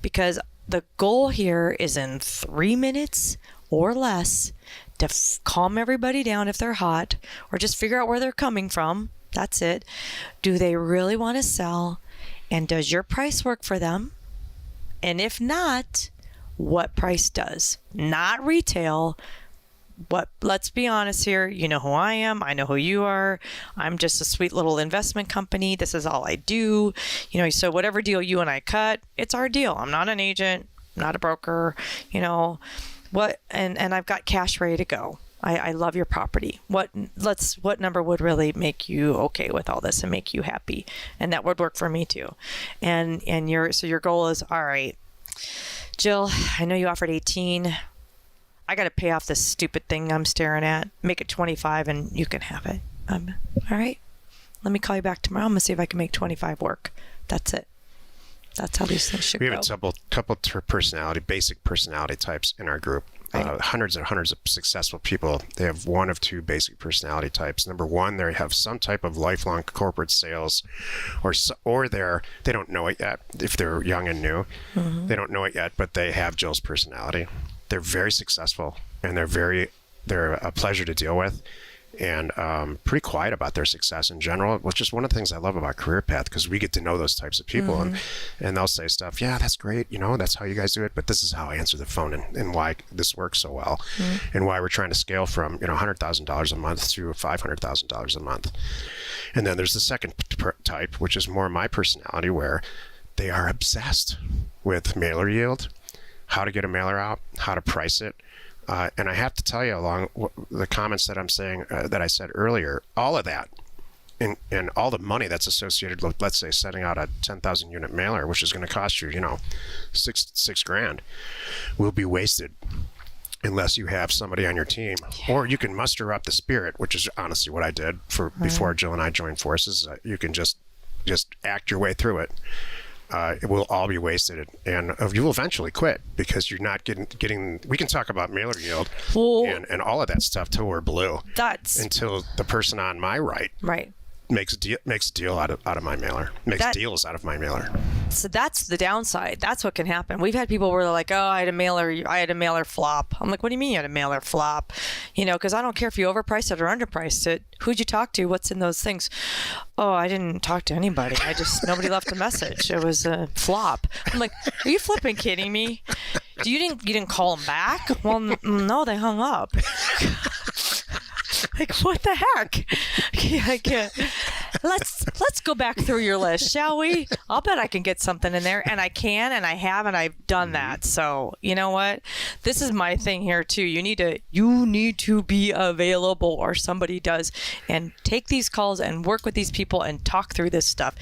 Because the goal here is in 3 minutes or less to calm everybody down if they're hot, or just figure out where they're coming from. That's it. Do they really want to sell? And does your price work for them? And if not, what price does? Not retail. Let's be honest here. You know who I am. I know who you are. I'm just a sweet little investment company. This is all I do. So whatever deal you and I cut, it's our deal. I'm not an agent, not a broker, and I've got cash ready to go. I love your property. What number would really make you okay with all this and make you happy? And that would work for me too. And your goal is, all right, Jill, I know you offered 18. I got to pay off this stupid thing I'm staring at. Make it 25 and you can have it. All right. Let me call you back tomorrow. I'm going to see if I can make 25 work. That's it. That's how these things should go. We have a couple basic personality types in our group. hundreds and hundreds of successful people, they have one of two basic personality types. Number one, they have some type of lifelong corporate sales, or they don't know it yet. If they're young and new, they don't know it yet, but they have Jill's personality. They're very successful, and they're a pleasure to deal with, and pretty quiet about their success in general, which is one of the things I love about Career Path, because we get to know those types of people, and they'll say stuff, yeah, that's great, that's how you guys do it, but this is how I answer the phone, and why this works so well, and why we're trying to scale from $100,000 a month to $500,000 a month. And then there's the second type, which is more my personality, where they are obsessed with mailer yield, how to get a mailer out, how to price it. And I have to tell you, along the comments that I'm saying, that I said earlier, all of that and all the money that's associated with, let's say, setting out a 10,000 unit mailer, which is going to cost you, six grand, will be wasted unless you have somebody on your team, or you can muster up the spirit, which is honestly what I did before Jill and I joined forces. You can just act your way through it. It will all be wasted, and you will eventually quit because you're not getting. We can talk about mailer yield and all of that stuff till we're blue. Until the person on my right makes a deal out of my mailer, deals out of my mailer. So that's the downside. That's what can happen. We've had people where they're like, oh, I had a mailer flop. I'm like, what do you mean you had a mailer flop? Because I don't care if you overpriced it or underpriced it. Who'd you talk to? What's in those things? Oh, I didn't talk to anybody. Nobody left a message. It was a flop. I'm like, are you flipping kidding me? You didn't call them back? Well, no, they hung up. Like, what the heck? I can't. Let's go back through your list, shall we? I'll bet I can get something in there, and I can, and I have, and I've done that. So you know what? This is my thing here too. You need to be available, or somebody does, and take these calls and work with these people and talk through this stuff.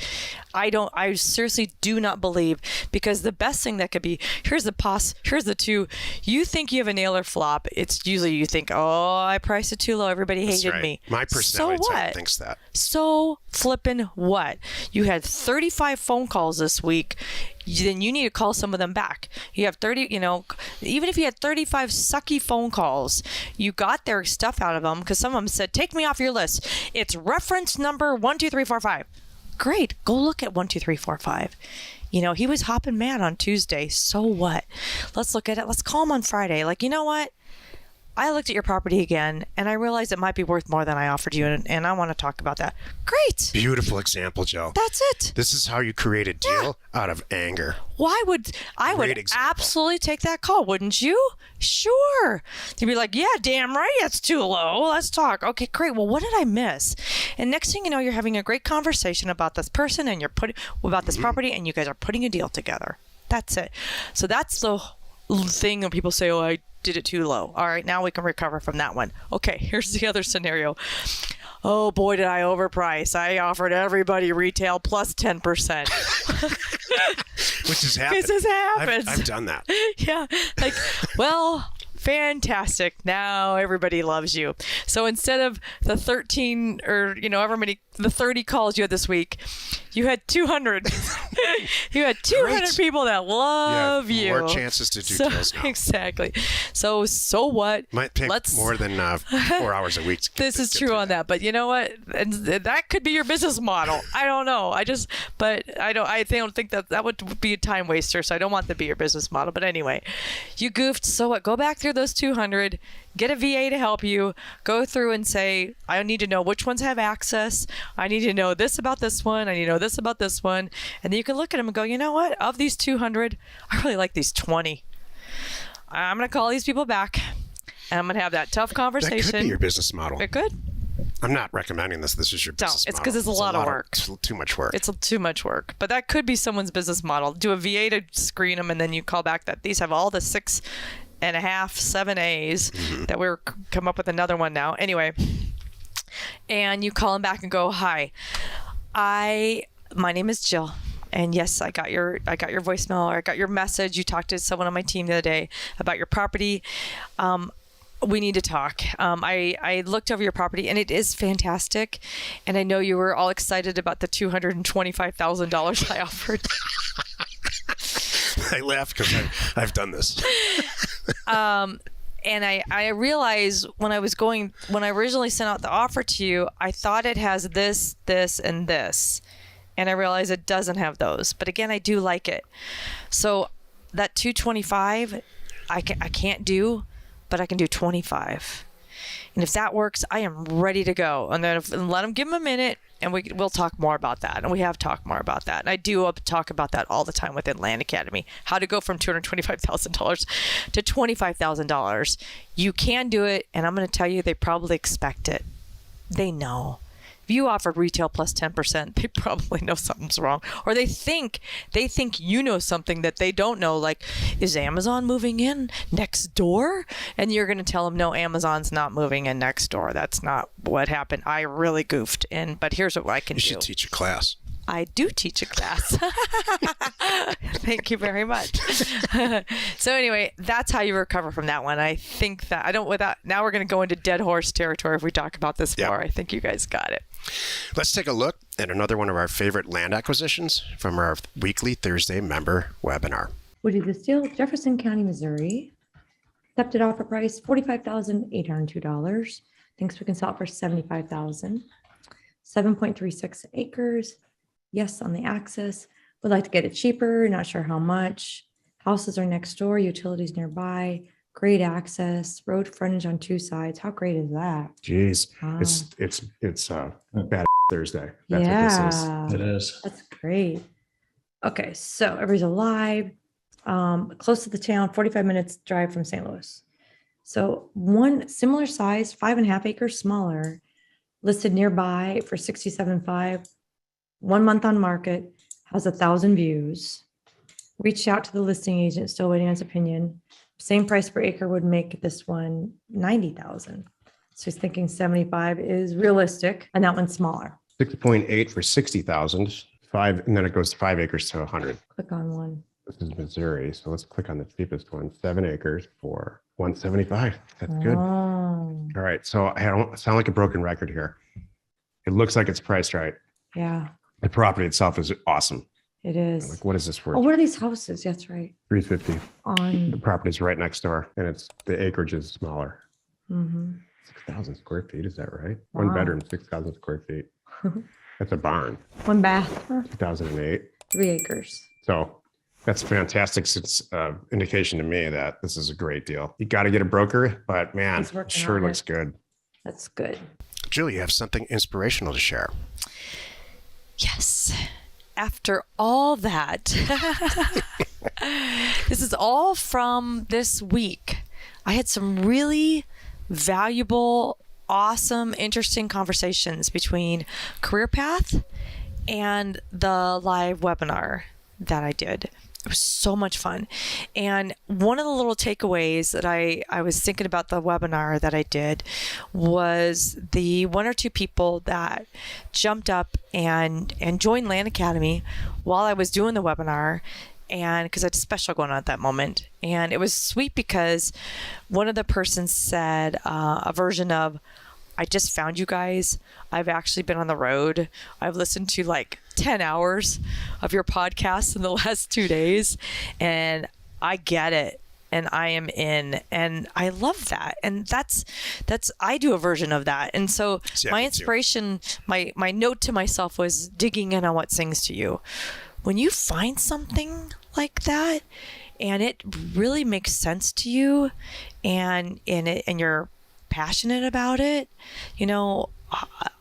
I seriously do not believe, because the best thing that could be, here's the two. You think you have a nailer flop. It's usually you think, oh, I priced it too low. Everybody hated me. My personality type thinks that. So flippin' what? You had 35 phone calls this week. Then you need to call some of them back. You have 30, even if you had 35 sucky phone calls, you got their stuff out of them, because some of them said, take me off your list. It's reference number 12345. Great. Go look at 12345. He was hopping mad on Tuesday. So what? Let's look at it. Let's call him on Friday. Like, you know what? I looked at your property again, and I realized it might be worth more than I offered you, and I want to talk about that. Great. Beautiful example, Joe. That's it. This is how you create a deal out of anger. I would absolutely take that call, wouldn't you? Sure. You'd be like, yeah, damn right, that's too low. Let's talk. Okay, great. Well, what did I miss? And next thing you know, you're having a great conversation about this person, and you're about this property, and you guys are putting a deal together. That's it. So that's the thing when people say, oh, I did it too low. All right, now we can recover from that one. Okay, here's the other scenario. Oh boy, did I overprice. I offered everybody retail plus 10%. Which has happened. This has happened. I've done that. Yeah. Like, well, fantastic. Now everybody loves you. So instead of the 13 or, however many, the 30 calls you had this week, you had 200. You had 200 Great. People that love you. More chances to do deals now. Exactly. So what? Might take more than 4 hours a week. This is true on that. But you know what? And that could be your business model. I don't know. I don't think that would be a time waster. So I don't want that to be your business model. But anyway, you goofed. So what? Go back through those 200. Get a VA to help you. Go through and say, I need to know which ones have access. I need to know this about this one. I need to know this about this one. And then you can look at them and go, you know what? Of these 200, I really like these 20. I'm going to call these people back, and I'm going to have that tough conversation. That could be your business model. It could. I'm not recommending this. This is your business model. It's because it's a lot of work. It's too much work. It's too much work. But that could be someone's business model. Do a VA to screen them, and then you call back that these have all the 6.5, 7 A's that we're come up with another one now. Anyway, and you call them back and go, hi, my name is Jill. And yes, I got your voicemail, or I got your message. You talked to someone on my team the other day about your property. We need to talk. I looked over your property, and it is fantastic. And I know you were all excited about the $225,000 I offered. I laugh because I've done this. And I realized when I originally sent out the offer to you, I thought it has this, and this. And I realized it doesn't have those. But again, I do like it. So that 225, I can't do, but I can do 25. And if that works, I am ready to go. And then let them give them a minute, and we'll talk more about that. And we have talked more about that. And I do talk about that all the time within Land Academy, how to go from $225,000 to $25,000. You can do it, and I'm going to tell you, they probably expect it. They know. If you offer retail plus 10%, they probably know something's wrong. Or they think you know something that they don't know. Like, is Amazon moving in next door? And you're going to tell them, no, Amazon's not moving in next door. That's not what happened. I really goofed. But here's what I can do. You should teach a class. I do teach a class. Thank you very much. So anyway, that's how you recover from that one. I think that now we're going to go into dead horse territory if we talk about this more. I think you guys got it. Let's take a look at another one of our favorite land acquisitions from our weekly Thursday member webinar. Woody the Steel, Jefferson County, Missouri. Accepted offer price $45,802. Thinks we can sell it for $75,000. 7.36 acres. Yes, on the axis. Would like to get it cheaper. Not sure how much. Houses are next door. Utilities nearby. Great access. Road frontage on two sides. How great is that? Jeez, Wow. it's bad Thursday. That's what this is. It is. That's great. Okay, so everybody's alive. Close to the town, 45 minutes drive from St. Louis. So one similar size, 5.5 acres smaller, listed nearby for 67.5. 1 month on market, has 1,000 views. Reached out to the listing agent, still waiting on his opinion. Same price per acre would make this one 90,000. So he's thinking 75 is realistic, and that one's smaller. 6.8 for 60,000. 5, and then it goes 5 acres to 100. Click on one. This is Missouri, so let's click on the cheapest one. 7 acres for 175. That's good. Oh, All right, so I don't sound like a broken record here. It looks like it's priced right. yeah, The property itself is awesome. it is. Like, what is this worth? Oh, what are these houses? That's right. 350. The On, property's right next door, and the acreage is smaller. mhm. 6,000 square feet, is that right? Wow. One bedroom, 6,000 square feet. That's a barn. One bath, 2008. 3 acres. So that's fantastic. It's indication to me that this is a great deal. You got to get a broker, but man, He's working it sure on looks it. good. That's good. Julie, you have something inspirational to share. Yes. After all that, this is all from this week. I had some really valuable, awesome, interesting conversations between Career Path and the live webinar that I did. It was so much fun. And one of the little takeaways that I was thinking about the webinar that I did was the 1 or 2 people that jumped up and joined Land Academy while I was doing the webinar. And because I had a special going on at that moment. And it was sweet because one of the persons said a version of, I just found you guys. I've actually been on the road. I've listened to like 10 hours of your podcast in the last 2 days, and I get it. And I am in, and I love that. And that's, I do a version of that. And so Yeah, my me too. inspiration, my note to myself was digging in on what sings to you. When you find something like that and it really makes sense to you and you're passionate about it, you know,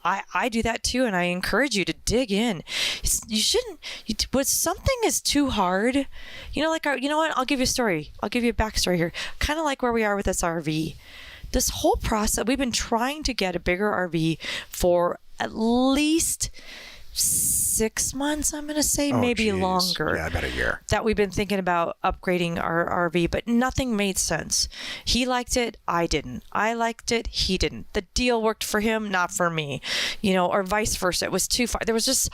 I do that too, and I encourage you to dig in. You shouldn't. When something is too hard, you know, you know what? I'll give you a story. I'll give you a backstory here. Kind of like where we are with this RV. This whole process, we've been trying to get a bigger RV for at least 6 months, I'm going to say, Oh, maybe geez. longer. Yeah, about a year. That we've been thinking about upgrading our RV, but nothing made sense. He liked it, I didn't. I liked it, he didn't. The deal worked for him, not for me, you know, or vice versa. It was too far. There was just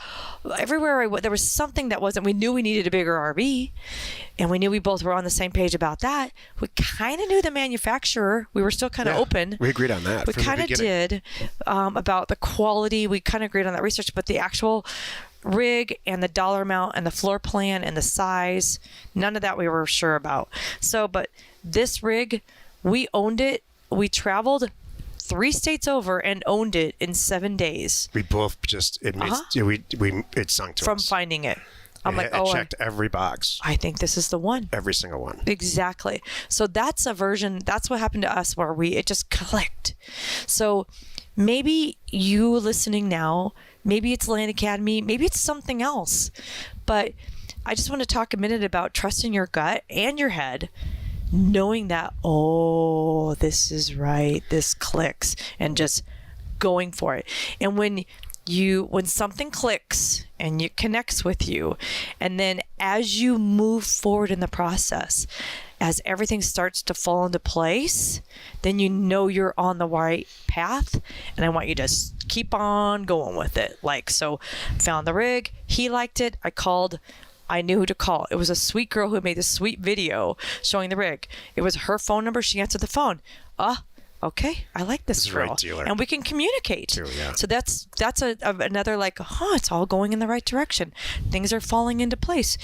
everywhere I went, there was something that wasn't. We knew we needed a bigger RV, and we knew we both were on the same page about that. We kind of knew the manufacturer. We were still kind of open. We agreed on that. We from the kind of beginning. did about the quality. We kind of agreed on that research, but the actual rig and the dollar amount and the floor plan and the size, none of that we were sure about. So, but this rig We owned it. We traveled 3 states over and owned it in 7 days. We both just it sunk to from us. finding it. I'm like, it checked every box, I think this is the one. every single one. Exactly. So that's a version. That's what happened to us, where it just clicked. So maybe you listening now, maybe it's Land Academy, maybe it's something else, but I just want to talk a minute about trusting your gut and your head, knowing that, oh, this is right, this clicks, and just going for it. And when something clicks and it connects with you, and then as you move forward in the process, as everything starts to fall into place, then you know you're on the right path. And I want you to keep on going with it. Like, so found the rig, he liked it, I knew who to call. It was a sweet girl who made this sweet video showing the rig. It was her phone number. She answered the phone. Okay, I like this girl, right dealer. and we can communicate. Too, yeah. So that's another like, it's all going in the right direction. Things are falling into place.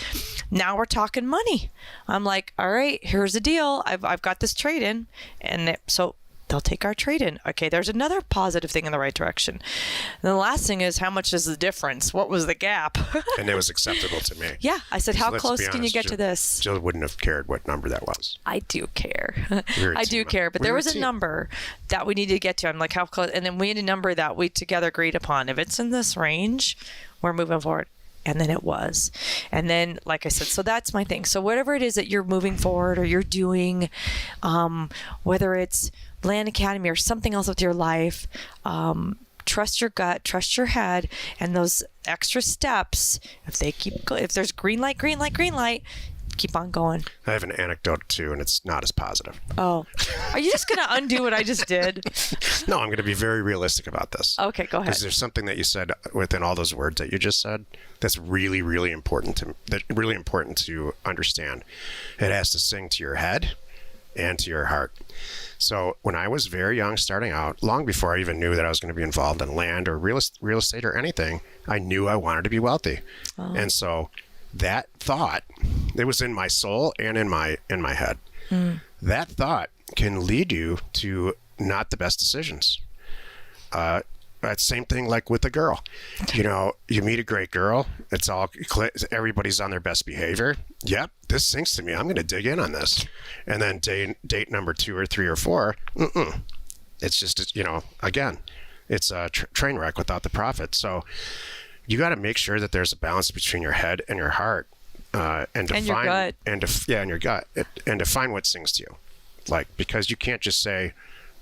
Now we're talking money. I'm like, all right, here's the deal. I've got this trade in, and so they'll take our trade in. Okay, there's another positive thing in the right direction. And the last thing is, how much is the difference? What was the gap? And it was acceptable to me. Yeah, I said, how Let's close be can you honest, get to this? Jill wouldn't have cared what number that was. I do care. We're a I do team. care. But We're there a was a team. number that we needed to get to. I'm like, how close? And then we had a number that we together agreed upon. If it's in this range, we're moving forward. And then it was. And then, like I said, so that's my thing. So whatever it is that you're moving forward or you're doing, whether it's Land Academy or something else with your life, trust your gut, trust your head, and those extra steps, if there's green light, keep on going. I have an anecdote too, and it's not as positive. Oh, are you just going to undo what I just did? No, I'm going to be very realistic about this. Okay, go ahead. Because there's something that you said within all those words that you just said that's really, really important to understand. It has to sing to your head and to your heart. So when I was very young, starting out, long before I even knew that I was going to be involved in land or real estate or anything, I knew I wanted to be wealthy. Oh. And so that thought, it was in my soul and in my head. That thought can lead you to not the best decisions. That's same thing like with a girl. You know, you meet a great girl. Everybody's on their best behavior. Yep, this sinks to me. I'm going to dig in on this. And then date number 2 or 3 or 4. It's just, again, it's a train wreck without the profit. So you got to make sure that there's a balance between your head and your heart, and your gut. and your gut, and define what sings to you. Like, because you can't just say,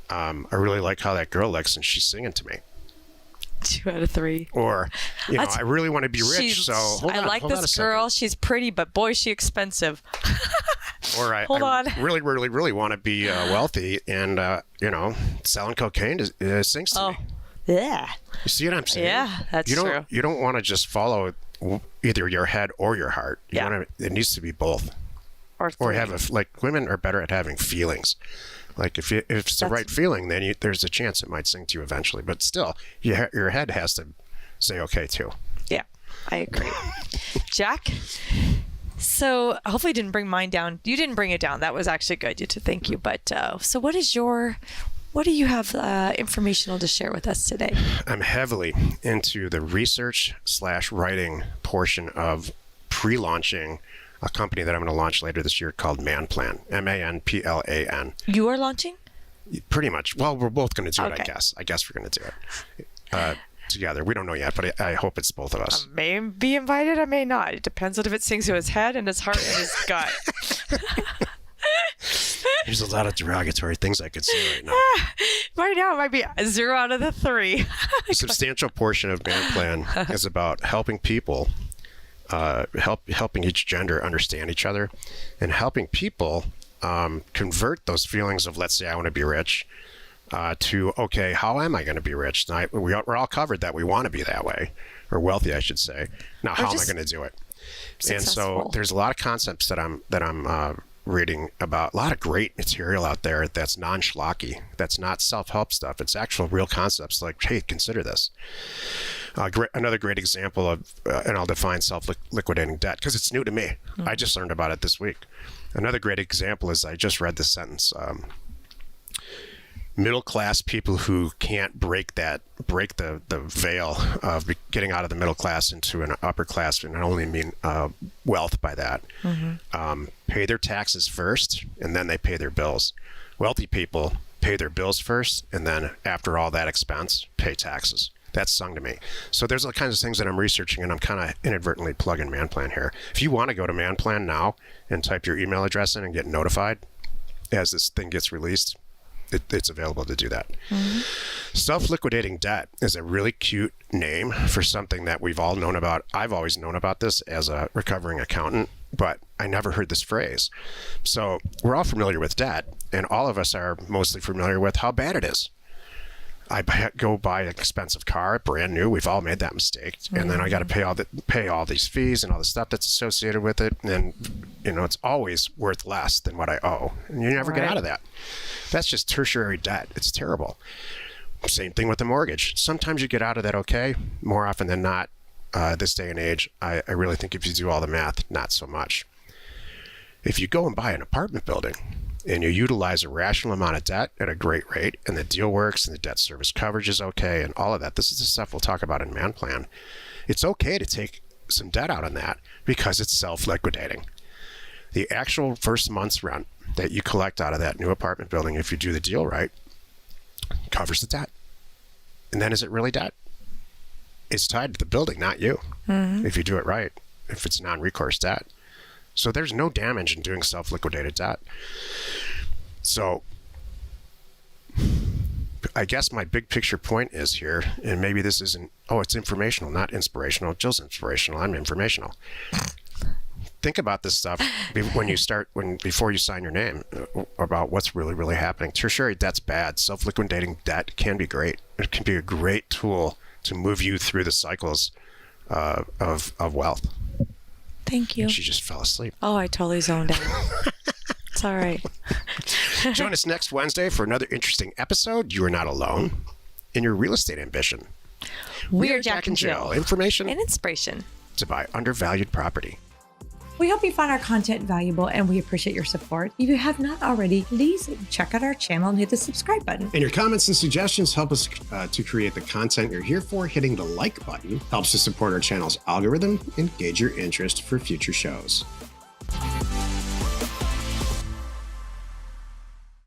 I really like how that girl looks and she's singing to me. 2 out of 3. Or, I really want to be rich, so hold on. I like this girl. She's pretty, but boy, she expensive. Or I really, really, really want to be wealthy, and selling cocaine sings to me. Yeah. You see what I'm saying? Yeah, that's true. You don't want to just follow either your head or your heart. It needs to be both. Or have women are better at having feelings. Like if it's the right feeling, then there's a chance it might sing to you eventually. But still, your head has to say okay too. Yeah, I agree. Jack, so hopefully you didn't bring mine down. You didn't bring it down. That was actually good. Thank you. But so what do you have informational to share with us today? I'm heavily into the research/writing portion of pre-launching a company that I'm going to launch later this year called ManPlan, MANPLAN. You are launching? Pretty much. Well, we're both going to do it, Okay. I guess. I guess we're going to do it together. We don't know yet, but I hope it's both of us. I may be invited, I may not. It depends on if it sings to his head and his heart and his gut. There's a lot of derogatory things I could say right now. Right now, it might be 0 out of the 3. A substantial portion of ManPlan is about helping people, helping each gender understand each other, and helping people convert those feelings of, let's say, I want to be rich, to, okay, how am I going to be rich? Now, we're all covered that we want to be that way, or wealthy, I should say. Now, how am I going to do it? Successful. And so there's a lot of concepts that I'm reading about, a lot of great material out there that's non-schlocky, that's not self-help stuff. It's actual real concepts like, hey, consider this. Another great example of, and I'll define self-liquidating debt because it's new to me. I just learned about it this week. Another great example is I just read this sentence. middle class people who can't break the veil of getting out of the middle class into an upper class, and I only mean wealth by that. Pay their taxes first, and then they pay their bills. Wealthy people pay their bills first, and then after all that expense, pay taxes. That's sung to me. So there's all kinds of things that I'm researching, and I'm kind of inadvertently plugging ManPlan here. If you want to go to ManPlan now and type your email address in and get notified as this thing gets released, it's available to do that. Self-liquidating debt is a really cute name for something that we've all known about. I've always known about this as a recovering accountant, but I never heard this phrase. So we're all familiar with debt, and all of us are mostly familiar with how bad it is. I go buy an expensive car, brand new. We've all made that mistake, and then I got to pay all these fees and all the stuff that's associated with it. And it's always worth less than what I owe, and you never get out of that. That's just tertiary debt. It's terrible. Same thing with the mortgage. Sometimes you get out of that okay. More often than not, this day and age, I really think if you do all the math, not so much. If you go and buy an apartment building, and you utilize a rational amount of debt at a great rate, and the deal works, and the debt service coverage is okay, and all of that. This is the stuff we'll talk about in ManPlan. It's okay to take some debt out on that because it's self-liquidating. The actual first month's rent that you collect out of that new apartment building, if you do the deal right, covers the debt. And then is it really debt? It's tied to the building, not you, if you do it right, if it's non-recourse debt. So there's no damage in doing self-liquidated debt. So I guess my big picture point is here, and maybe this isn't, it's informational, not inspirational. Jill's inspirational, I'm informational. Think about this stuff before you sign your name about what's really, really happening. Tertiary debt's bad. Self-liquidating debt can be great. It can be a great tool to move you through the cycles of wealth. Thank you. She just fell asleep. Oh, I totally zoned out. It's all right. Join us next Wednesday for another interesting episode. You are not alone in your real estate ambition. We're Jack and Jill. Information And inspiration to buy undervalued property. We hope you find our content valuable, and we appreciate your support. If you have not already, please check out our channel and hit the subscribe button. And your comments and suggestions help us to create the content you're here for. Hitting the like button helps to support our channel's algorithm and gauge your interest for future shows.